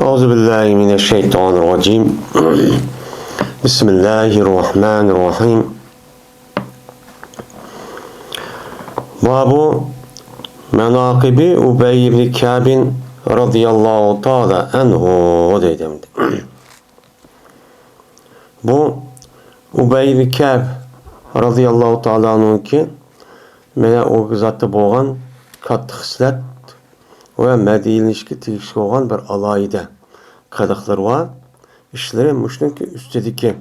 Euzubillahimineşşeytanirracim. Bismillahirrahmanirrahim. Babu menakibi Ubey ibn Kâb'in radıyallahu ta'ala anhu dedim. Bu Ubey ibn Kâb radıyallahu ta'ala anhu ki mene o zatı boğan katı xislet ve mediyilişki tigişki olan bir alayda kadıklar var. İşleri müşnünki üstedeki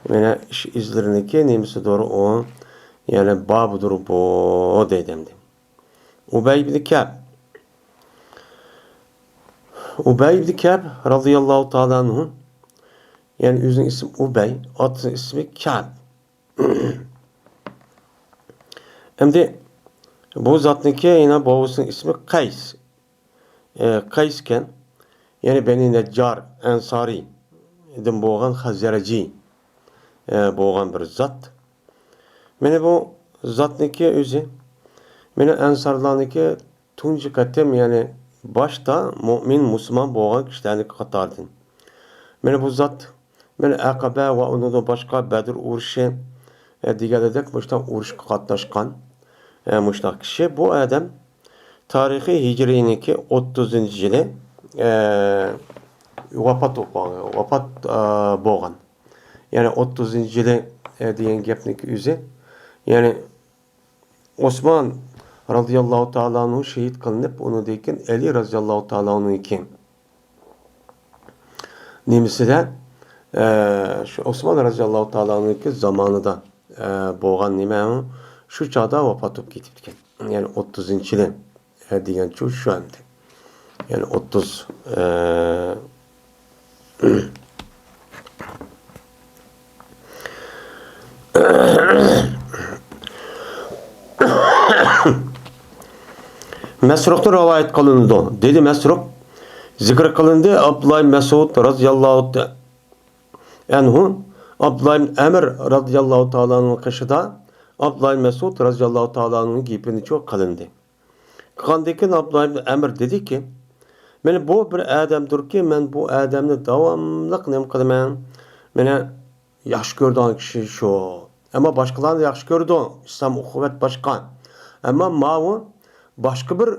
mene iş izlerindeki nemisi doğru o yani babudur bu dedimdi. Ubey ibn Kâb radıyallahu ta'ala anhu yani yüzün isim Ubey, atın ismi Kâb. Şimdi bu zatniki yine babasının ismi Kays. Kaysken yani Beni Neccar Ensari din boğan Hazreci boğan bir zat. Mene bu zatniki özü mene Ensarlarniki tuncu katem yani başta mümin Müslüman boğan kişilerini katardın. Mene bu zat mene Akabe ve onu da başka Bedir uğrışı diğer edek müştak uğrışı katlaşkan müştak kişi. Bu adam tarihi Hicri'ninki 30. yılı vafat boğan. Yani 30. yılı diyen gepniki üzü. Yani Osman radıyallahu ta'ala anhu şehit kılınıp onu deyken Ali radıyallahu ta'ala anhu iki. Nemisi de Osman radıyallahu ta'ala anhu iki zamanında boğan nime şu çağda vafat olup gitipken. Yani 30. yılı diyen şu anda. Yani 30 Mesruk'ta rivayet kılındı. Dedi Mesruk zikr kılındı Abdullah Mesud radıyallahu anhu Abdullah Emir radıyallahu ta'ala anhu'nun kışıda Abdullah Mesud radıyallahu ta'ala anhu'nun gibini çok kılındı. Kandekin Abdullah Emir dedi ki men bu bir adamdır ki men bu adamni davamlıq nem qilman. Mene yaxshi ko'rgan kishi shu. Ama başkalarını yaxshi ko'rdi. İslam ukuvvet başka. Ama mavu başka bir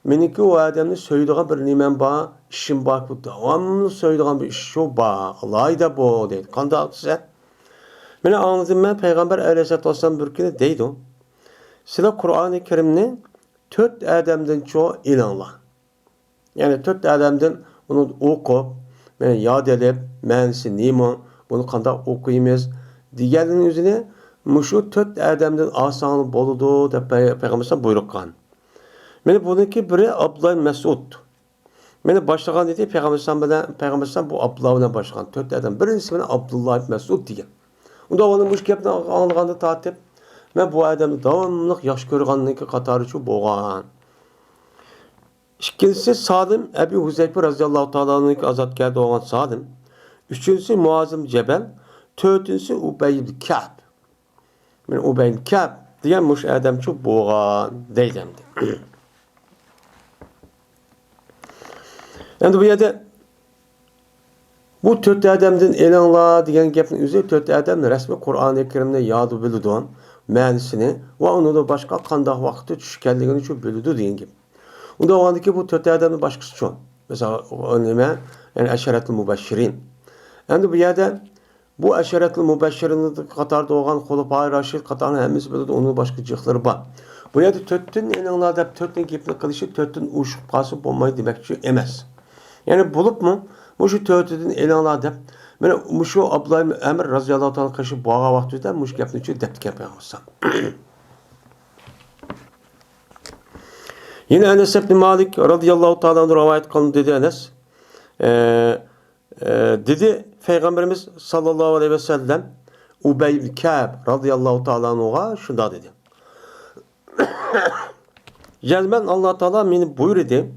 meniki o adamni söylediğin bir nimen ba, işim bak bu davamlı söylediğin bir iş şu ba. Allah'ı bu deydi. Kanda aksa. Mene anladım ben Peygamber Aleyhisselatü Vesselam bir kere deydi. Size Kur'an-ı Kerim'ni 4 adamdan çoğu ilanla. Yani 4 adamdan onu okup, yani yad edip, mənisi neymi, bunu kanda okuyamaz. Diğerinin üzerine, şu 4 adamdan asanı boludu, da Peygamber'den buyrukan. Yani bununki biri Abdullah Mesud. Yani başlayan dedi, Peygamber'den bu Abdullah'la başlayan 4 adam. Birincisi bana Abdullah Mesud diye. Onda onun bu şekilde anılğandı tatip. Ben bu adamı davamlıq yaş görganlığı katarı şu boğan. İkincisi Sadim Ebu Huzeyfe radıyallahu ta'ala'nın azatkarda olan Sadim. Üçüncüsü Muazım Cebel. Dördüncüsü Ubey ibn Kâb. Yani Ubey ibn Kâb diyen muş adam çok boğan deylemdi. Yani bu yerde bu 4 adamdan elanla diyen gepin üzeri 4 adam resmi Kur'an-ı Kerim'de yadı bildiğin mənisini ve onu da başka kandak vakti düşkenliğini çok bildi diyen gibi. Onda o andaki bu 4 adamın başkası çok. Mesela önleme yani eşeretli mübeşşirin. Yani bu yerde bu eşeretli mübeşşirin Katar'da olan Hulefai Raşid Katar'ın hemisi bildi onun başka cıhları var. Bu yerde 4'tün elanlarda 4'tün gepini kılışı 4'tün uşup kasıp olmayı demekçi emez. Yani bulup mu bu şu 4'tün elanlarda ben şu Abdullah Emir radıyallahu ta'ala kaşı boğa vaktinde muş gepni için deptik yapıyorsam. Yine Enes ibn Malik radıyallahu ta'ala rivayet kılındı dedi Enes. Dedi Peygamberimiz sallallahu aleyhi ve sellem Ubey ibn Kâb radıyallahu ta'ala anhu'a şunda dedi. Cezmen Allah Teala beni buyur idi.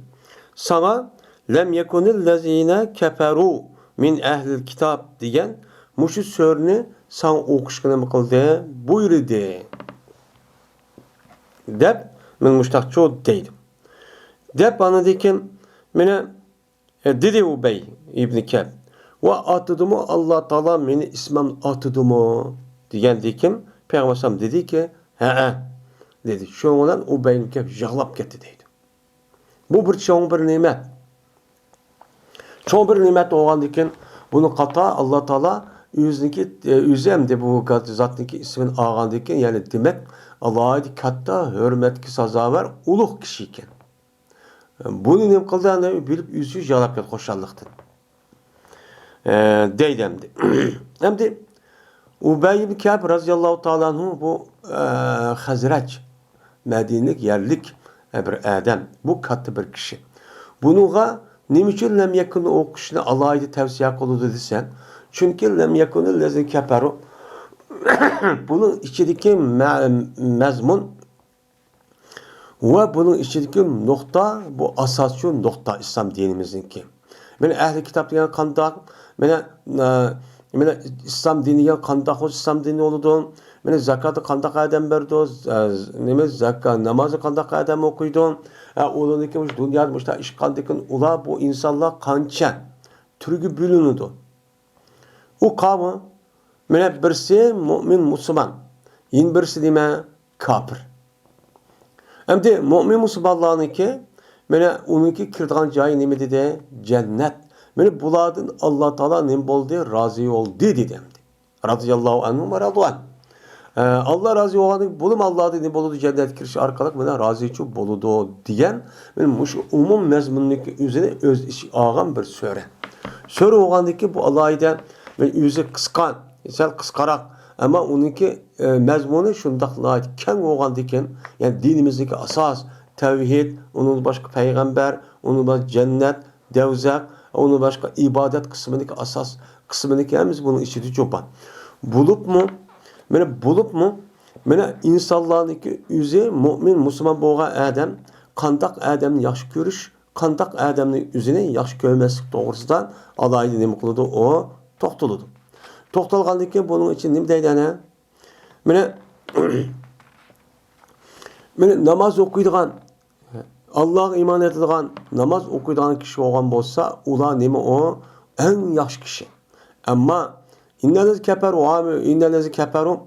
Sana lem yekunil lezine keferu min ehlil kitap diyen muşu sörünü sana okuşkına mı kıldı? Buyur idi. Dep men muştakçı deydim. Dep anladı ki mene Dedi Ubey İbn Ka'b. Ve atıdı mı Allah Teala meni ismim atıdı mı? Diyendi kim? Peygamber dedi ki he dedi. Şu olan Ubey İbn Ka'b yağlap gitti dedi. Bu bir çoğun bir nimet. Çoğun bir nimet olan için bunu kata Allah Teala üzemdi bu zatniki ismin ağandı iken yani demek Allah'a katta hürmetki sazavar uluq kişi iken. Bunu ne kıldığını bilip yüzü jalap ket hoşallıktın. Deydemdi. Hem de Ubey ibn Ka'b radıyallahu ta'ala anhu bu Hazraç Medine'lik yerlik bir adam. Bu katı bir kişi. Bunuğa niçin lem yakunu o kişine Allah'ı tavsiye kılıdı desen. Çünkü lem yakunu lezin keperu. Bunun içindeki mezmun ve bunun içindeki nokta bu asasyon nokta İslam dinimizinki. Mene ehli kitap diyen kandak, mene İslam dini kandak o İslam dini oldu. Mene zakatı kandak adam berdi, neme zakat namazı kandak adam okuydu. Olanı ki dünyada müşta işgaldekin ula bu insanlar kança türgü bölünüdü. O kavmi mene birisi mümin Müslüman, yin birisi deme kafir. Hem de mümin Müslümanlarının ki mene onunki kirdiğin cayı neme dedi? Cennet. Mene buladın Allah Teala nem oldu, razı oldu dedi. Radıyallahu anhum ve radıyallahu Allah razı olan bulum Allah'da ne boludu cennet kirişi arkalık mene razı çok boludu diyen benim umum mezmunluk üzerine öz işi ağam bir söre. Söre oğandaki bu Allah'da ve yüzü kıskan, insan kıskarak ama onunki mezmunu şundakla ken oğandaki yani dinimizdeki asas tevhid, onun başka peygamber, onun başka cennet, devzak, onun başka ibadet kısmındaki asas kısmındaki hemiz bunun içi çoban. Bulup mu? Mene insanlardaki yüzü mümin Müslüman boğa adam kandak adamni yaxşı görüş, kandak adamni yüzüne yaxşı görmeslik doğrusudan Allah'ı ne kılıdı o toxtuludu. Toxtalgandan keyin bunun için nima deydi ana? Mene namaz okuydigan Allah'a iman etadigan namaz okuydigan kishi bo'lgan bo'lsa, ular nima o eng yaxshi kishi. Ammo innallezi kafaru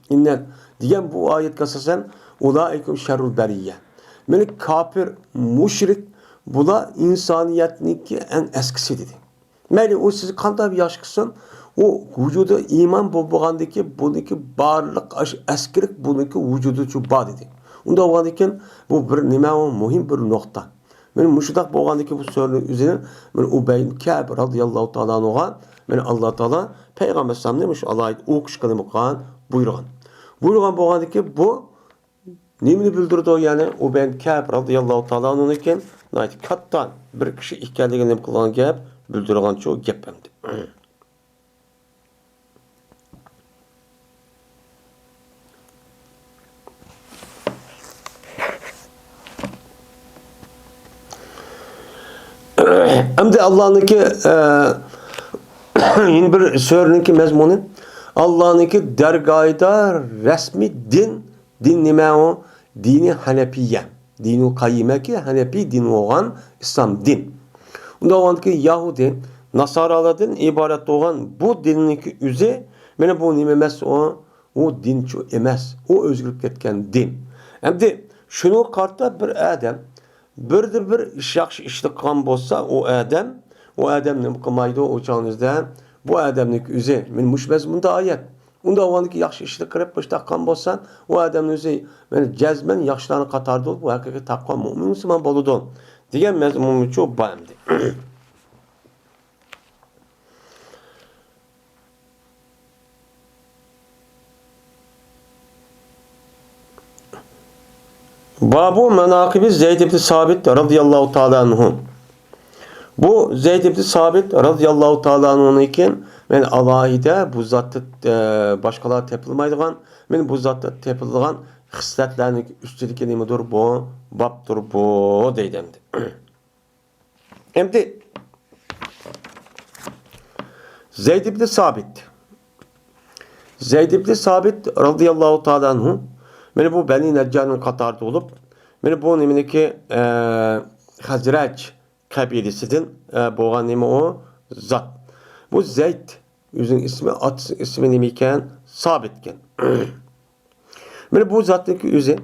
innal degan bu oyatga asosan ulaikum sharrul bariyya. Meni kafir, mushrik bular insoniyatniki eng eskisi dedi. Mayli o siz qanday bir yosh qilsin, o vücudu iman bo'lgandiki buniki barliq askilik buniki vücudu chu bor dedi. Unda bo'lgandan bu bir nima o muhim bir nuqta. Men mushudaq bo'lgandiki bu so'zni o'zini men Ubey ibn Ka'b radhiyallohu ta'ala anhuga men Alloh taolo payg'ambar sallallohu shu Allohga o'qish qilmoqan buyurgan. Buyurgan bo'lgandiki bu nimani bildirdi ya'ni Ubey ibn Ka'b radhiyallohu ta'ala anhuga katta bir kishi ekanligini qilgan gap bildirgan chu gap hamdi. Hem de Allah'ınki yeni bir sözününki mezmunu Allah'ınki dergahida resmi din nime o? Dini Hanefiye. Dini Kayyime ki Hanefi dini olan İslam din. Onda olanki Yahudi, Nasaralardan ibaret olan bu dininki üzü mene bu nimemez o din şu emez. O özgürlük etken din. Hem de şunu kartta bir adam bir yaxşı işli qilgan bo'lsa, o adam nima qilmaydi o chog'ingizda bu odamning o'zi men mush mazmunda oyat. Unda avvalgi yaxshi ishni qilib boshda qilgan bo'lsan, o odamning o'zi men jazman yaxshilarni qatorida bu haqiqiy taqvo mo'min musulmon bo'ladi degan mazmun uchun bo'ldi. Babu menakibi Zeyd ibn Sabit radıyallahu ta'ala anhu. Bu Zeyd ibn Sabit radıyallahu ta'ala anhu'nun iken men alayida bu zatda başkalar tepilmaydigan, men bu zatda tepildigan hislatlarning üstüdeki nimadir bu, babdır bu deydimdi. Endi Zeyd ibn Sabit radıyallahu ta'ala anhu meni bu Beni Neccar'ın Katar'da olup, meni bu nimindeki Hazraç kabilesinden boğan nima o zat. Bu Zeyd yüzün ismi at ismi nima ekan? Sabit ekan. Mana bu zatniki o'zi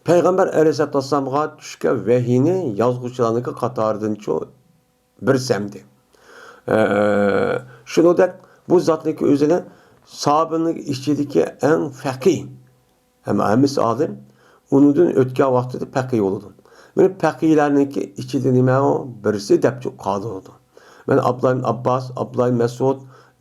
Peygamber Aleyhisselatü Vesselam'a düşken vahiyni yazgıçlarınki qatoridancho bir semdi. Shuningdek bu zatniki o'zini sahabening ichidagi eng faqih hem hammasi olim undan o'tgan vaqtida faqih bo'ldi. Mana faqihlarniki ichida nima o birisi deb qoldi. Mana Abdullah ibn Abbas, Abdullah ibn Mas'ud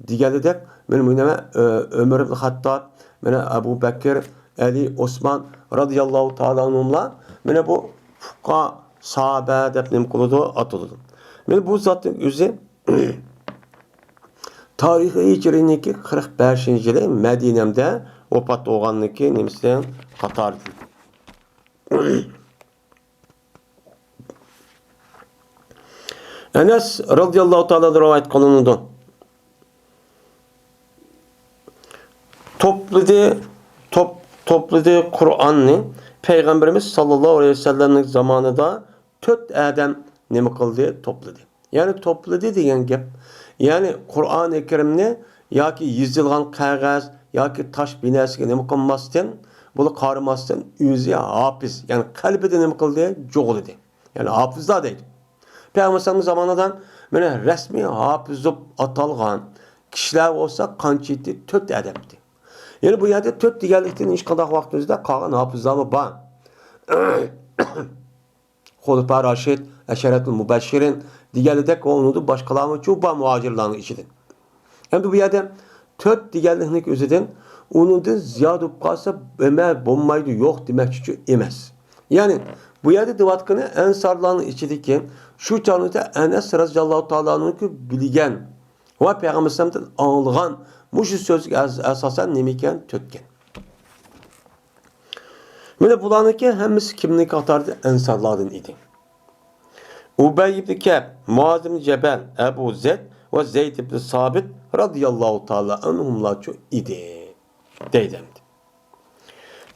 deganidek mana Ömer ibn Hattob, mana Abu Bakr, Ali, Osman radıyallahu ta'ala anhumlar mana bu fuqaha sahabe deb nim qiladi atıldı. Mana bu zatning o'zi tarihi hijriniki 45-yili Madinamda vafot bo'lganligi nimasidan qator. Enes radıyallahu ta'ala rivayet kılındı. Topladı Kur'an'ı Peygamberimiz sallallahu aleyhi ve sellem'in zamanında 4 adam nima qildi? Topladı. Yani topladı degan gap. Yani Kur'an-ı Kerimni yoki yozilgan qog'oz yoki tosh binasiga nima qilmasdan, buni qaramasdan o'zi hafiz, yani qalbida nima qildi? Jo'g'lidi. Yani hafizlar deydi. Peygamberimiz zamanından mana rasmiy hafiz deb atalgan kishilar bo'lsa qancha 4 adamdi. Yani bu yerde 4 deganlikdan hech qanday vaqtimizda qolgan hafizlar bor. Xulafo Rashid, Asharatul Mubashirin deganidek onu boshqalarni cho'ba muhojirlarning ichidan. Endi bu yerda 4 deganlikning o'zidan undan ziyod bo'lib qolsa bo'lmaydi, yo'q demoqchi emas. Yani bu yerde devatkanı ensarlarning ichidagi shu chog'da Anas radhiyallohu ta'ala'nın bilgan va Peygamberimizdan olgan mushu so'zga asosan nima ekan? To'tgan. Mana bularniki hammasi kimniki qatorida ensarlardan edi. Ubay ibn Ka'b, Muaz ibn Jabal, Abu Zayd va Zayd ibn Sabit radhiyallohu ta'ala anhumlar idi. Deydim.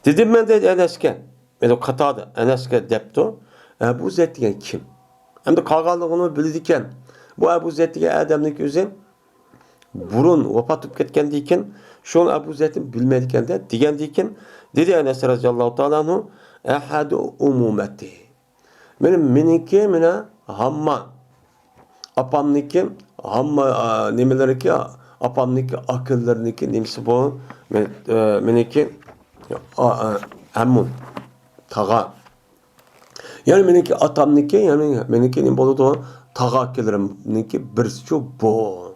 Dedim ben de Enes'ke, yani qatorda Enes'ke depti. Abu Zayd degan kim? Endi qolganligini bildikan. Bu Abu Zayd degan odamning o'zi burun vafot etib ketgandan keyin shuni Abu Zaydni bilmaydigan degandan keyin dedi Anas radhiyallohu ta'ala anhu ahadu umumati. Meniki mana hamma apamniki hamma nimalariki apamniki akillarniki nimasi bu? Meniki hammun tağa. Yani meniki atamniki yani meniki nim bo'ladi tağa akillerimniki birisi bu.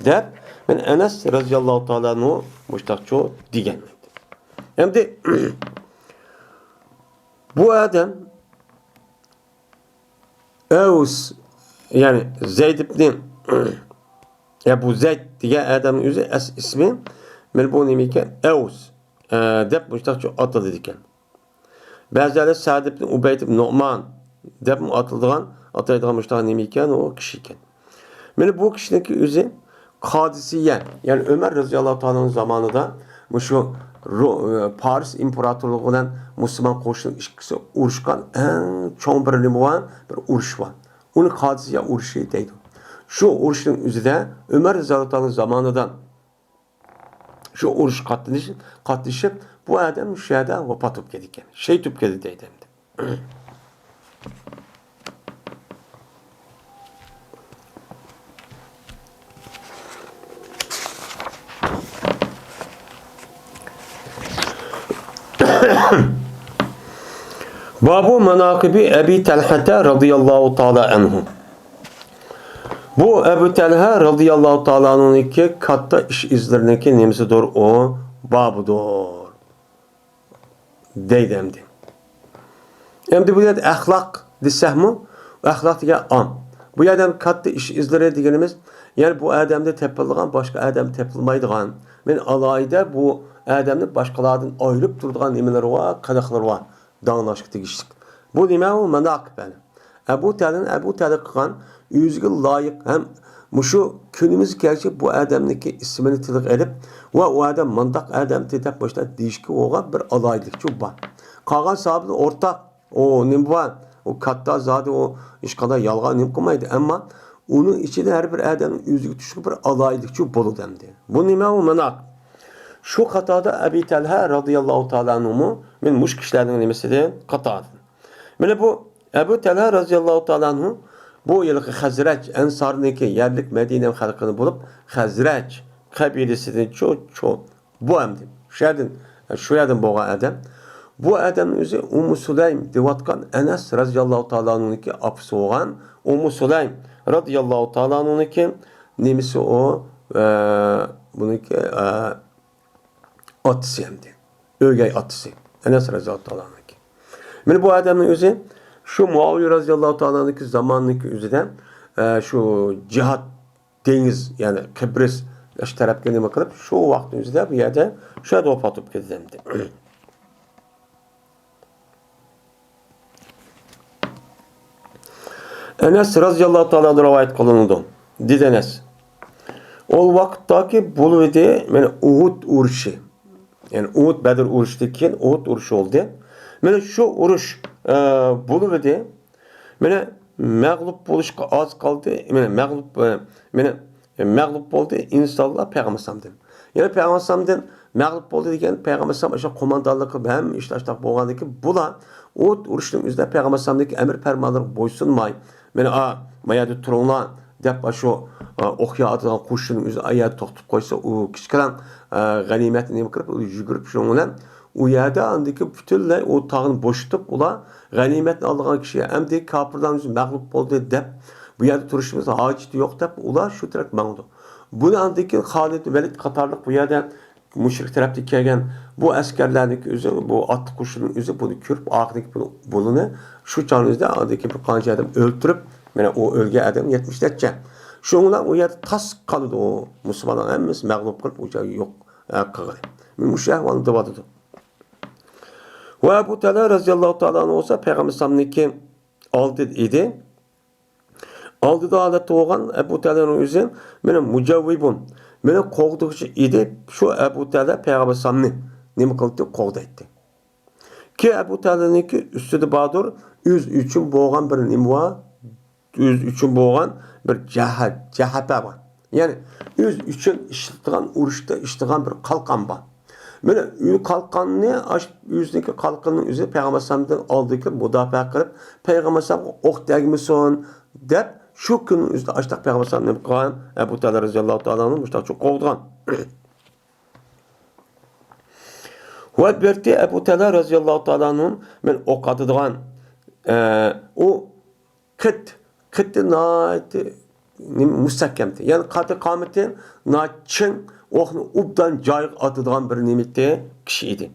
Deb men Anas radhiyallohu ta'ala anhu mushtaqcho degan. Endi bu adam Aws yani Zayd ibn Abu Zayd degan adamning o'zi ismi men bu nima ekan? Aws deb mushtaqcho ataldi ekan. Ba'zilar Sa'd ibn Ubayd ibn Nu'man deb ataladigan mushtaq nima ekan? O kishi ekan. Meni bu kishiniki o'zi Kadisiye, yani Ömer radıyallahu ta'ala'nın zamanında şu Paris imparatorluğundan Müslüman koşun işkisi uğraşkan en çoğun bir limuvan bir uğraş var. Onu Kadisiye uğraşı deydi. Şu uğraşın üzerinde Ömer radıyallahu ta'ala'nın zamanında şu uğraş katlaşıp bu adam şeyde vefat edip gelirken şey tüp geldi deydi. Babu menakibi Ebi Talha radıyallahu ta'ala anhu. Bu Ebu Talha radıyallahu ta'ala anhu'nun katta iş izlerindeki nemsidir o babudur. Deydemdi. Hem bu yerde ahlak desek mi? Ahlak diye am. Bu yerden katta iş izleri diyenimiz yani bu adamda tepildiğin başka adam tepilmaydiğin. Men alayda bu adamni başkalardan ayrılıp durduğun nimeler var, kadaklar var. Dağlaşık tegişlik. Bu nima o manaqib yani. Ebu Talha qilgan o'ziga loyiq ham mushu kunimiz kelchi bu odamniki ismini tiliq elib va u odam mandaq odam deb boshlab deyishga o'g'an bir alaylik bor. Qolgan sahobalar o'rtaq o nima bor? o katta zadi o iş kadar yalgan nim kılmaydı. Ama onun içinde her bir adamın özgü düşük bir alaylıkçı bolu demdi. Bu nime o menak. Şu katada Ebi Talha radıyallahu ta'ala anhumu men muş kişilerden nimesinden katadı. Mene bu Ebu Talha radıyallahu ta'ala anhu bu yılki Hazreç Ensar'daki yerlik Medine halkını bulup Hazreç kabilesinden çok bu emdi. Şu yerden boğa adam. Bu adamın özü Ummu Süleym devatkan Enes radıyallahu ta'ala anhu'nunki apısı olan Ummu Süleym radıyallahu ta'ala anhu'nunki nemisi o bununki atısı emdi. Ögey atısı. Enes radıyallahu ta'ala anhu'nunki. Yani bu adamın özü şu Muaviye radıyallahu ta'ala'nınki zamanındaki özüden şu cihat deniz yani Kıbrıs taraflarına bakıp şu vaktin özüde bir yerde şöyle vafatıp gidildi. Enes radıyallahu ta'ala rivayet kılındı. Dedi Enes. O vakittaki bulvedi yani Uhud uruşu. Yani Uhud Bedir uruştaki Uhud uruşu oldu. Yani şu uruş bulvedi. Yani mağlup buluşka az kaldı. Yani mağlup oldu inşallah Peygamber sallallahu. Yani Peygamber sallallahu mağlup oldu degen Peygamber sallallahu komandanlığı hem iştaştak bolgandaki bula Uhud uruşunun üzerinde Peygamber sallallahu emir fermanları boysunmay. Yani mayada turunla dep şu okya atılan kuşun üzerine ayağı toxtup koysa o kişilen ganimetini kırıp yügürüp şununla o yerde andaki bütünle o tağını boşutup ula ganimetini aldığı kişiye emdi kapırdan üzerine mağlup oldu dep bu yerde turuşumuz haceti yok dep ula şu taraf mağlup. Bu andaki Halid Velid Katarlık bu yerde müşrik taraftaki kelgen bu askerlerdeki üzeri bu at kuşunun üzeri bunu kürüp ağdaki bulunu şu çağınızda andaki bir kanca adam öldürüp yani o ölge adam 70 derece. Şundan o yerde tas kaldı o Müslümanlar hemimiz mağlup kılıp ucağı yok kağıdı. Müşahvanı dıvadıdı. Ve Ebu Talha radıyallahu ta'ala olsa Peygamber sallallahu aldı idi. Aldı da alette olan Ebu Talha'nın yüzü benim mücevvibun. Benim kovdukçu idi. Şu Ebu Talha Peygamber sallallahu ne kıldı? Kovda etti. Ki Ebu Talha'nınki üstüde bağdır. Yüz üçün boğan bir nimva. Yüz üçün boğan bir cehabe var. Yani yüz üçün iştiğen uruşta iştiğen bir kalkan var. Böyle kalkanını yüzdeki kalkanın üzeri Peygamber sallallahu aldığı ki müdafaa kılıp Peygamber sallallahu ok değmesin deyip şu günün üzerinde açtık Peygamber sallallahu aleyhi ve sellem Ebu Talha radıyallahu ta'ala'nın müştak çok kovduğun. Ve birti Ebu Talha radıyallahu ta'ala'nın ben ok atıdığın o kıttı naiti müstakemdi. Yani katı kâmetin naçın okunu ubdan cayık atıdığın bir nimetli kişiydi.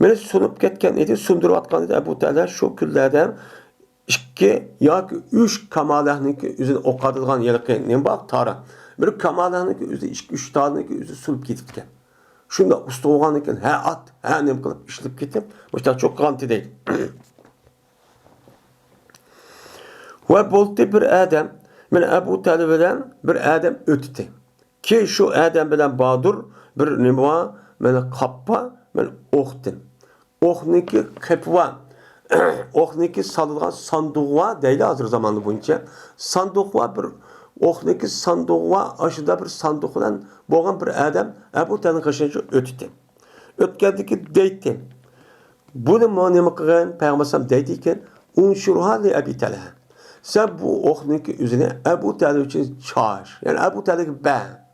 Beni sunup ketken idi, sundurup atkan idi Ebu Talha şu küllerden İki yoki üç kamalahninki üzerine okadılgan yerke ne bak tara. Bir kamalahninki üzerine üç taniki üzerine sulup ketipken. Şunda usta olgan eken he at, he nem kılıp işlep ketip. Bu çok garanti değil. Ve bolti bir adam, men Ebu Talib'den bir adam ötüti. Ki şu adam bilen Badur bir nima, men kappa, men oktin. Okniki kepva. Okniki salıngan sandığa değil hazır zamanlı boyunca. Sandığa bir okniki sandığa aşıda bir sandıktan boğan bir adam Ebu Talib'in kaşınca ötüti. Ötkendeki deyti. Bunu manemi kıgan Peygamber sallallahu deytiken unşurha li Ebu Talib. Sen bu okniki üzerine Ebu Talib için çağır. Yani Ebu Talib ben.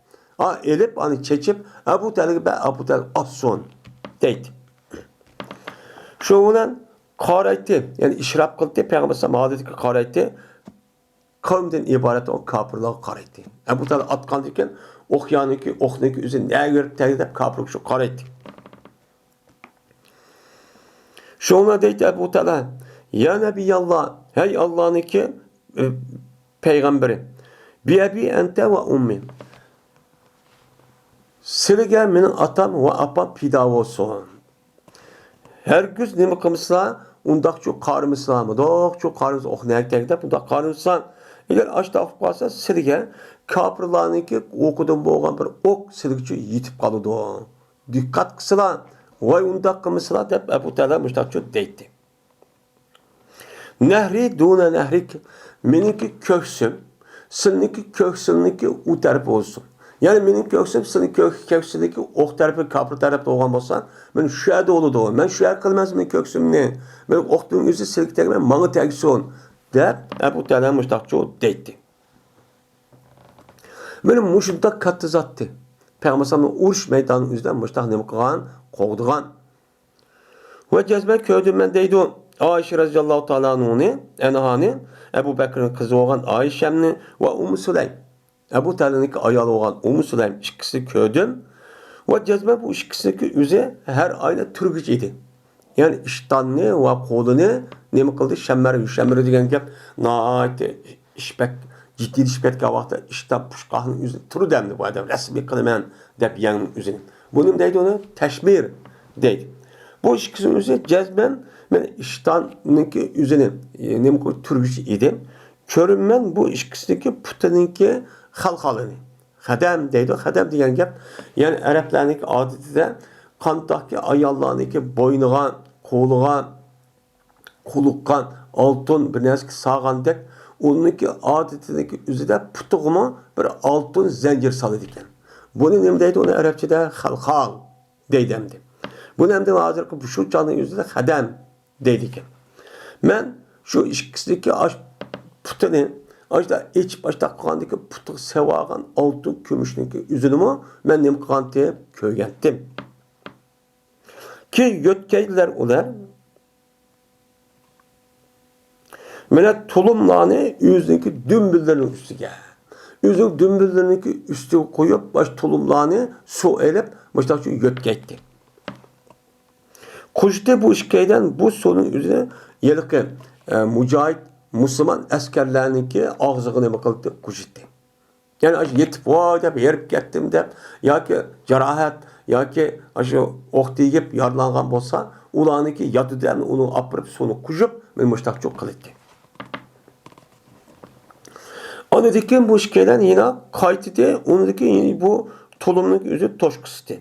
Elip hani çekip Ebu Talib ben Ebu Talib asson deyti. Şundan qaraytı, yani işrap kıldı Peygamber sallallahu aleyhi ve sellem qaraytı. Kavimden ibaret o kapırlığa qaraytı. Ebu Talib atkan diken okyaniki, okniki üzerine ne görüp teyidip kapırlık şu qaraytı. Şuna deydi Ebu Talib, ya Nebiyallah, hey Allah'ınki peygamberi. Bi ebi ente ve ummi. Silge menin atam ve apam pidav olsun. Her güz nime kılmışsa undak çok karımızsa mı? Dok çok karımız ok ne erkekte bunda karımızsa eğer açta afıp kalsa silge kapırlarınki okudum boğan bir ok silgiçi yitip kalıdı. Dikkat kısıla vay undak kılmışsa deyip Ebu Talib müştak çok deydi. Nehri duna nehrik. Meniki köksüm. Seninki köksümniki u tarafı olsun. Yani benim köksüm senin köksündeki o tarafı kapı tarafta olan olsa ben şu yerde olurdu. Ben şu yer kılmaz benim köksüm ne? Benim oktuğum yüzü silik tekmen bana tegson. Der Ebu Talha müştakçı o deydi. Benim muşunda katı zattı. Peygamber'in uruş meydanı yüzden müştak ne kılan, kovduğan. Ve cezbe köydüm ben deydi o. Ayşe radıyallahu ta'ala anh'ını, enhani, Ebu Bekir'in kızı olan Ayşe'mni ve Ummu Süleym. Ebu Talha'nın ayalı olan Ummu Süleym ikisi köydüm. Ve cezbe bu ikisindeki yüze her ayda türgüç idi. Yani iştanını ve kolunu ne mi kıldı? Şemmer diyen gep naayeti işbek ciddi işbek kavakta iştah puşkahının yüzü turu demdi bu adam. Resmi kılmen dep yanın yüzünü. Bunun deydi onu teşmir deydi. Bu ikisinin yüzü cezben ben iştanınki yüzünü ne mi kıldı? Türgüç idi. Körünmen bu ikisindeki putanınki halkalını. Hadem deydi. Hadem diyen gep yani Araplarınki adeti de kantahtaki ayallarınki boynuğa, koluğa, kulukkan, altın bir neski sağandek onunki adetindeki üzerinde putuğuma bir altın zincir salı diken. Bunu ne deydi onu Arapçada halkal deydemdi. Bunu hem de hazır şu canlı yüzünde hadem deydiken. Ben şu ikisindeki putunu Ajda iç başta kandaki putuk sevagan altın kümüşneki üzünümü ben nem kanteye köygentim. Ki yötkeydiler olar. Mene tulumlani yüzdeki dümbüllerin üstüge. Yüzün dümbüllerinki üstü koyup baş tulumlani su elip başta şu yötkeydi. Kuşte bu işkeyden bu sonun üzerine yelikki mücahit Müslüman askerlerinki ağzını bakıldı kuşitti. Yani yetip vay dep yerip kettim dep ya ki cerahat ya ki aşı ok deyip yarlangan bolsa ulanınki yatıdan onu apırıp sonu kuşup ben müştak çok kılıttı. Onu dikin bu işkeden yine kaytıda onu dikin bu tulumluk yüzü toşkıstı.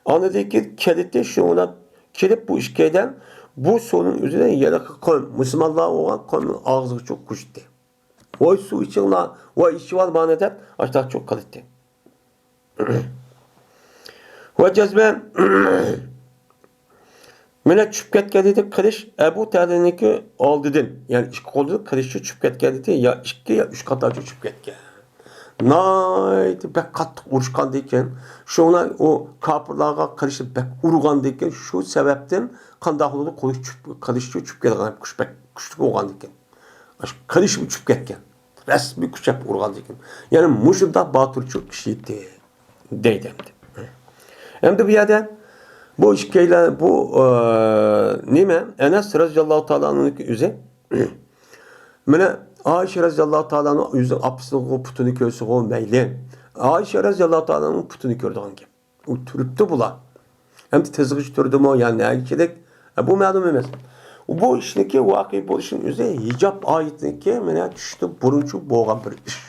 Onu dikin kelite şuna kelip bu işkeden bu sonun üzerine yelaki koyun. Müslümanlar olan koyunun ağzı çok kuştu. Oy su için la, oy işi var bana der, açtak çok kalitli. Ve cezbe mene çüpket geldi kılıç Ebu Talha'nınki aldı din. Yani iki koldu kılıçı çüpket geldi ya iki ya üç katarcı çüpket geldi. Naydi bek kattık uruşkan deyken şuna o kapırlarga kılıçı bek urgan deyken şu sebepten kandahlığı kılıçı çüp geldi kuşbek kuşluk olgan deyken. Kılıç mı çüp ketken. Resmi küçük urgan deyken. Yani muşunda batır çok kişiydi deydemdi. Hem de bir yerden bu işkeyle bu nime Enes radıyallahu ta'ala'nın yüze mene Ayşe radıyallahu ta'ala'nın yüzü apsını putunu kösü o meyli. Ayşe radıyallahu ta'ala'nın putunu gördü hangi. O türüptü bula. Hem de tezgıç türdü mü yani ne gerek. Bu məlum emas. Bu işniki vakı buluşun yüzü hicap ayetindeki mene düştü buruncu boğan bir iş.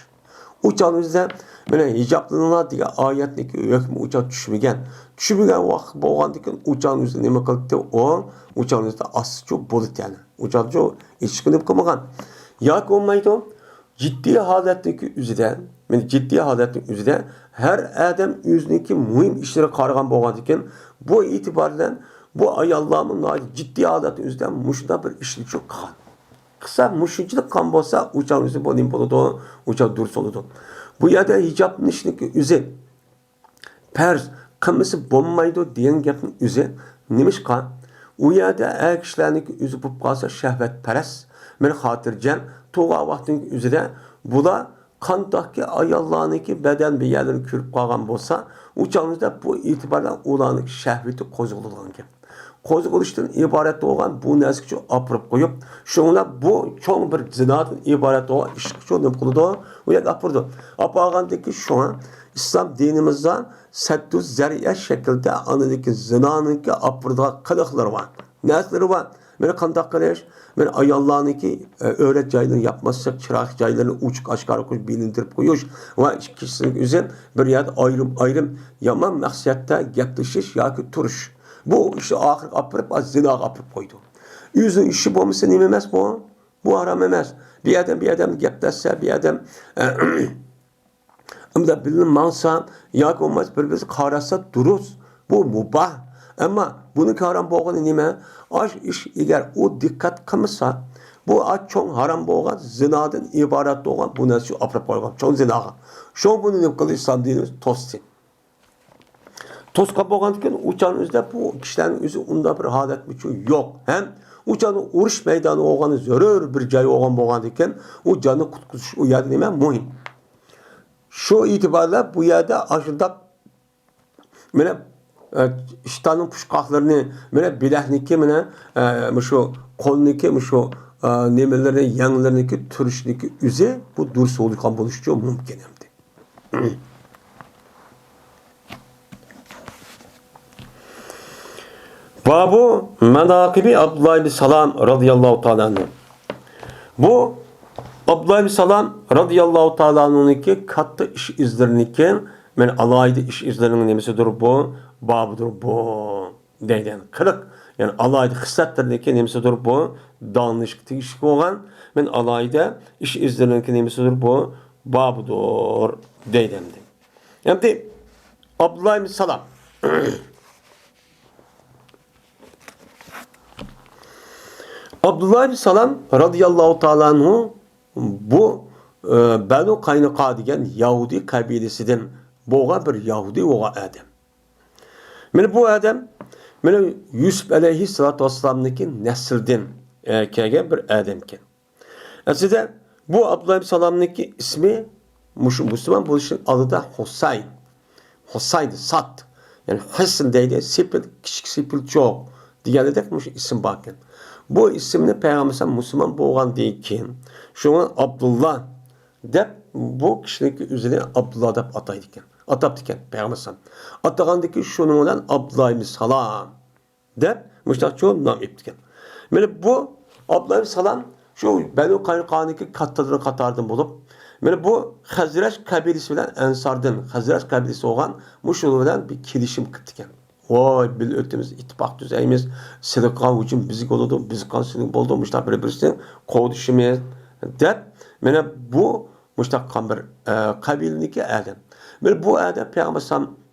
Uçan yüzde mene hicaplığına diye ayetindeki hükmü uçan düşmegen. Düşmegen vakı boğan diken uçan yüzde ne kıldı o uçan yüzde asçı bulut yani. Uçan yüzde işkini kılmagan. Ya ki olmaydı ciddi haletteki yüzden yani ciddi haletteki yüzden her adam yüzündeki mühim işlere kargan boğan diken bu itibarla bu ayallahımın ciddi halet yüzden muşda bir işlik çok kan. Kısa muşuculuk kan bolsa uçan yüzü bonim boludu, uçan dur soludu. Bu yerde hicapın işlik yüzü pers kımısı bommaydı diyen gapın yüzü nemiş kan. O yerde er kişilerindeki yüzü bu kalsa şehvet peres. Men hatırcam tuğa vaktin yüzü de bu da kandaki ayallahınki beden bir yerlerini kürüp kalgan bolsa uçağınızda bu itibarla ulanık şehveti kozululan gap. Kozguluştan ibaret olan bu nezikçe apırıp koyup şunla bu çok bir zinaatın ibaret olan işlikçe ne kılıdı o yak apırdı. Apağandaki şu an İslam dinimizden seddü zeriye şekilde anındaki zinanınki apırdığa kılıkları var. Nezleri var. Beni kandak kılış, beni ayallahınki öğret caylarını yapmazsak çırak caylarını uçuk aşkarı koyup bilindirip koyuş ve kişisinin üzerine bir yerde ayrım yaman maksiyette yaklaşış ya ki turuş. Bu işte ahir apırıp zina apırıp koydu. Yüzün işi bu musun nimemez bu? Bu haram emas. Bir adam gaplaşsa, bir adam ımda bilinmasa, yoki olmaz bir-birimizni qarasa durust. Bu mubah. Ama bunun haram bo'lgani nima? Osh ish agar u diqqat qilmasa, bu cho'ng haram bo'lgan zinodan iborat bo'lgan bu narsa olib qo'ygan cho'ng zinoga. Shu buni nima qilish islom dinimiz to'ssin. To'sqab bo'lgandan keyin uchan o'zida bu kishilarning o'zi unda bir holat uchun yo'q. Ham uchani urush maydoni bo'lgani zarur bir joy bo'lgan ekan, u jonni qutqizish u yerda nima muhim. Şu itibarla bu yerde aşırda böyle iştanın puşkaklarını böyle bilehniki böyle şu kolniki şu nemelerini yanlarındaki türüşniki üze bu dursa olukan buluşuyor mümkün emdi. Babu menakibi Abdullah bin Salam radıyallahu ta'ala. Bu Abdullah bin Salam radıyallahu ta'ala'nınki katta iş izlerinken men alayda iş izlerinin nemesidir bu? Babıdır bu. Deyden. Kırık. Yani alayda hissatlarındaki nemesidir bu? Danışık tegişik olan men alayda iş izlerinki nemesidir bu? Babıdır. Deyden. Yani Abdullah bin Salam Abdullah bin Salam radıyallahu ta'ala'nın bu Banu Qaynuqa degan Yahudi kabilesinden bo'lgan bir Yahudi bo'lgan adam. Mana bu adam mana Yusuf alayhissalatu vassalamniki nasldan kelgan bir adam ekan. Aslida bu Abdullah bin Salamniki ismi Müslüman bo'lishning oldida Husayn. Husayn Sat. Yani Hasan deydi, sepil kichik sepil çok deganidek mush ism bor ekan. Bu isimni Peygamber Müslüman bo'lgandan keyin şuna Abdullah deb bu kishiniki o'zini Abdullah deb ataydi ekan. Atabdi ekan Peygamber. Atagandaki şunun bilan Abdullah ibn Salam deb mushtaqcho nom etdi ekan. Mana bu Abdullah ibn Salam şu Banu Qaynuqaniki kattalardan qatardan bo'lib, mana bu Hazraj kabilesi bilan Ansardan, Hazraj kabilesi olgan muşul bilan bir kelishim qildi ekan. Voy bil o'timiz ittifoq tuzaymiz, silqon uchun bizga bo'ladi, bizga sizning bo'ldi, mushtaq bir-birini qovdishimiz deb mana bu mushtaqqa bir qabilniki adam. Mana bu adam Peygamber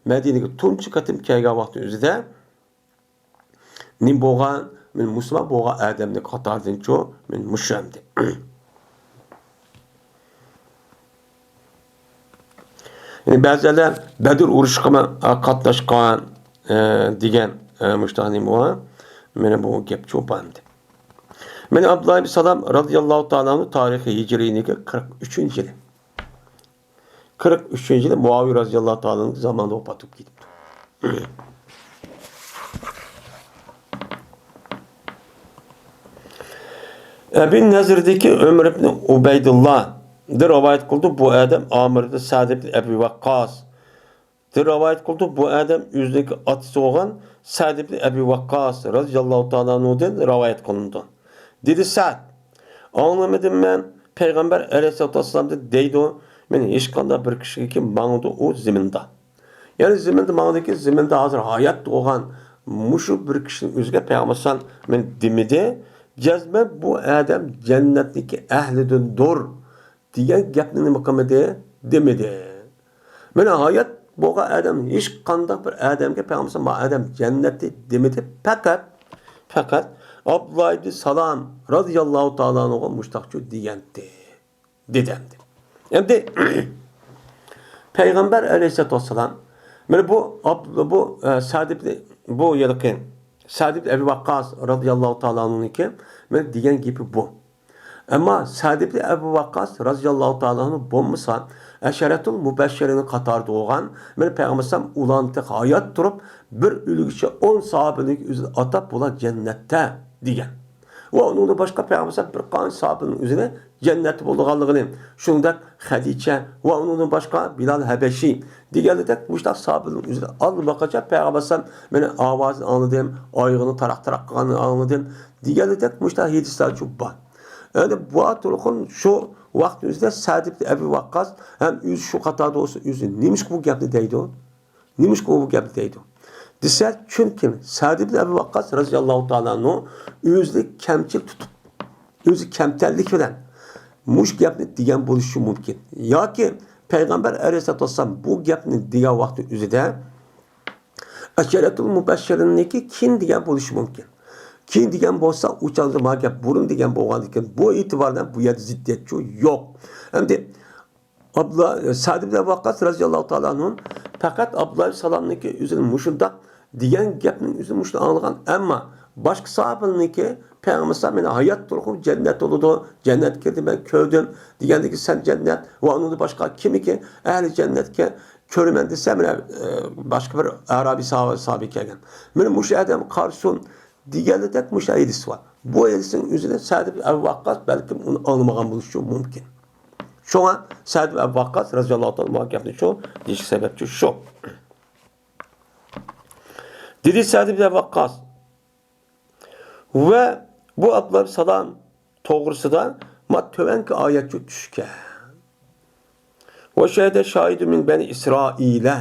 Madinaga tunchi qatim kelgan vaqt o'zida nim bo'lgan, men musulmon bo'lgan odamni qatordan-chu men mushamdi. Yani ba'zilar Badr urushiga qatnashgan degan mushtahnim bu. Mana bu gap cho'pandi. Mana Abdullah ibn Salam radıyallahu ta'ala'nın tarihi hicriniki 43-yili. 43-yili Muaviye radıyallahu ta'ala'nın zamanında vefat etib ketibdi. Ebin Nezir'deki Ömer ibn Ubeydullah rivayet kıldı bu adam Amir'de Sa'd ibn Ebi Vakkas rivayet kıldı bu adam yüzdeki atısı olan Sa'd ibn Ebi Vakkas radıyallahu ta'ala'nın rivayet kılındı. Dedi Sa'd, anlamadım ben Peygamber aleyhissalatu vesselam'da deydi o, men hiç kanda bir kişi ki mağdı o ziminde. Yani ziminde hazır hayat olan muşu bir kişinin üzerine Peygamber men demedi, cezme bu adam cennetteki ehlidin dur diyen gapni makamede demedi. Men hayat bu adam hiç kanda bir adamga Peygamber bu adam cenneti demedi. Fakat Abdullah ibn Salam radıyallahu ta'ala'nın muştaqçu diyendi. Dedemdi. Şimdi Peygamber aleyhissalatu vesselam bu Sa'd ibn bu yılkin Sa'd ibn Ebi Vakkas radıyallahu ta'ala'nın ki men diyen gibi bu. Ama Sa'd ibn Ebi Vakkas radıyallahu ta'ala'nın bulmasa Eşeretul Mübeşşerinin qatarda olgan men Peygamber ulantı hayat durup bir ülgüçe 10 sahabenin üzerine atap bular cennette diyen. Ve onun başka Peygamber bir qan sahabenin üzerine cennet bulduğanlığını şundak Hadice ve onun başka Bilal Habeşi diğerleri müştak sahabenin üzerine almakacak Peygamber beni avazını anladım, ayağını tarak qilganini anladım. Diğerleri müştak hadisler cubba. Yani bu atılığın şu vaqtimizda Sa'd ibn Ebi Vakkas hem yüz şu qatarda olsa yüzü nimiş bu gapni deydi o? Nimiş bu gapni deydi o? Dese çünkü Sa'd ibn Ebi Vakkas radıyallahu ta'ala'nın yüzlük kemçil tutup o'zi kamtarlik bilan mush gapni degan bo'lishi mumkin. Yoki payg'ambar alayhisolatu vasallam bu gapni degan vaqti o'zida asharatul mubashshirinniki keyin degan bo'lishi mumkin. Keyin degan bo'lsa, o'chalda ma gap burun degan bo'lgan ekan. Bu e'tibordan bu yerda ziddiyat yo'q. Endi Abdullah Sa'd ibn Waqqas radhiyallohu ta'ala anhu faqat Abdullah salamniki o'zini mushundaq degan gapning o'zini mushunda anglagan, ammo boshqa sahobalarniki Peygamber meni hayat turg'um cennet oldu, cennet girdi ben kördüm degandiki sen cennet ve onun başka kimi ki ehli cennetke körümen desem başka bir Arabi sahabi kelgen. Benim muş adam karşın diğerli tek muş edisi var. Bu edisin üzerine Sa'd ibn Ebu Vakkas belki onu anlamagan buluşu mümkün. Şu an Sa'd ibn Ebu Vakkas radıyallahu anh muhakkafını şu dişik sebepçi şu. Dedi Sa'd ibn Ebu Vakkas ve bu Abdullah salam toğrusu da tövenki ayetçi düşke. Ve şeyde şahidü min beni İsrail'e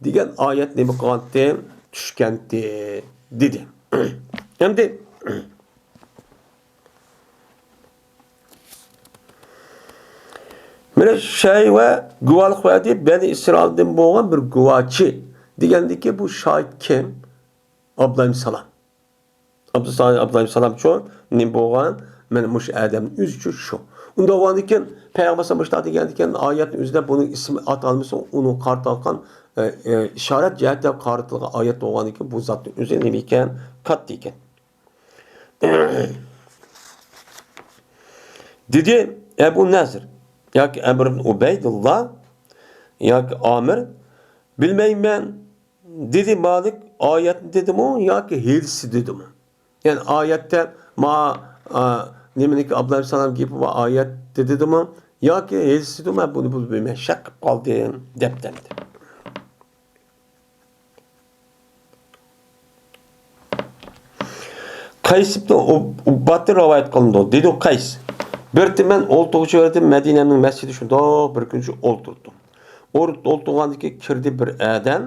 diyen ayet ne bu kante düşkenti dedi. Hem de mene şey ve guvalık verdi beni İsrail'den boğan bir guvaçı digendeki bu şahit kim? Abdullah salam. Abdullah salam çoğun ne boğan men muş Adem'in üzücü şu. Onda o andiken Peygamber sallallahu degendikten ayetin üzerinde bunun ismi atalmış onu kartalkan işaret cihette kartılgan ayet o andiken bu zatın üzerine iken kat diken. Dedi Ebu Nazır ya ki Emr ibn Ubeydullah ya ki Amir bilmeyim ben dedi Malik ayet dedim o ya ki hilsi dedim. Yani ayette Nemenik Abdullah salam gibi bu ayet dedi mi? Ya ki hilsi dedim bunu bulmaya şak kaldım deptemdi. Kays ibn Ubbat'ı rivayet kılındı. Dedi o Kays. Bir ben oltuğucu verdim Medine'nin mescidi şunda bir günce olturdum. Oltuğandaki kirdi bir adam.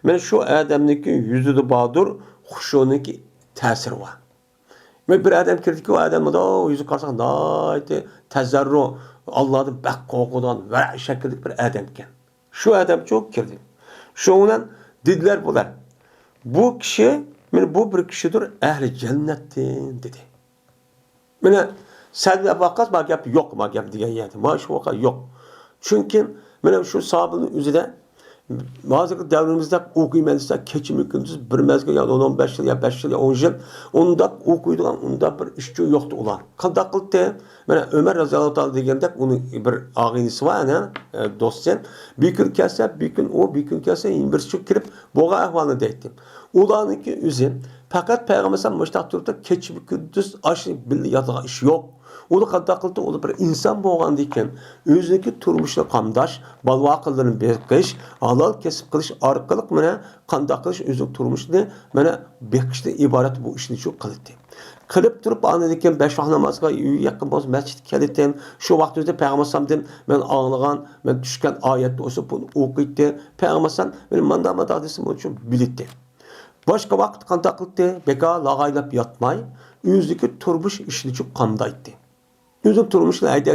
Ben şu adamdaki yüzü de bağdır, huşununki tesir var. Ben bir adam kirdi ki o adamda da yüzü karşısında naydi, tezerru, Allah'ın bak kokudan ve şekilde bir adamken. Şu adam çok kirdi. Şundan dediler bunlar. Bu kişi, bu bir kişidir ehli cennetin dedi. Bana Sa'd ibn Vakkas ma gap yok ma gap degan yerdi. Ma şu vakit yok. Çünkü benim şu sahabenin üzerinde bazı devrimizde okuymanızda keçimi gündüz bir mezgil ya 10-15 yıl ya 5 yıl ya 10 yıl onda okuyduğun onda bir işçi yoktu ulan. Kandak kıldı. Bana Ömer radıyallahu anh degende onun bir ağinisi var yani dostum. Bir gün kesse bir gün o bir gün kesse bir çık kirip boğa ahvalını deydim. Ulanınki üzüm fakat Peygamber sallallahu turda keçimi gündüz aşı billi yatağa iş yok. Onu kandak kıldı onu bir insan boğandı iken özündeki turmuşla kamdaş balva kıllarını bekiş halal kesip kılış arkalık mene kandak kılış özünü turmuşla mene bekişte ibaret bu işini çok kılıdı. Kılıp durup anladıkken beş vaxt namazga yakın boz mescid keldim. Şu vaxtda Peygamber sallallahu men ağlagan, men düşken ayette olsa bunu okuydu. Peygamber sallallahu benim mandama hadisim için bildi. Başka vaqt kandak kıldı. Beka lağaylap yatmay, özündeki turmuş işini çok kamdaydı. Özün turmuşla ayda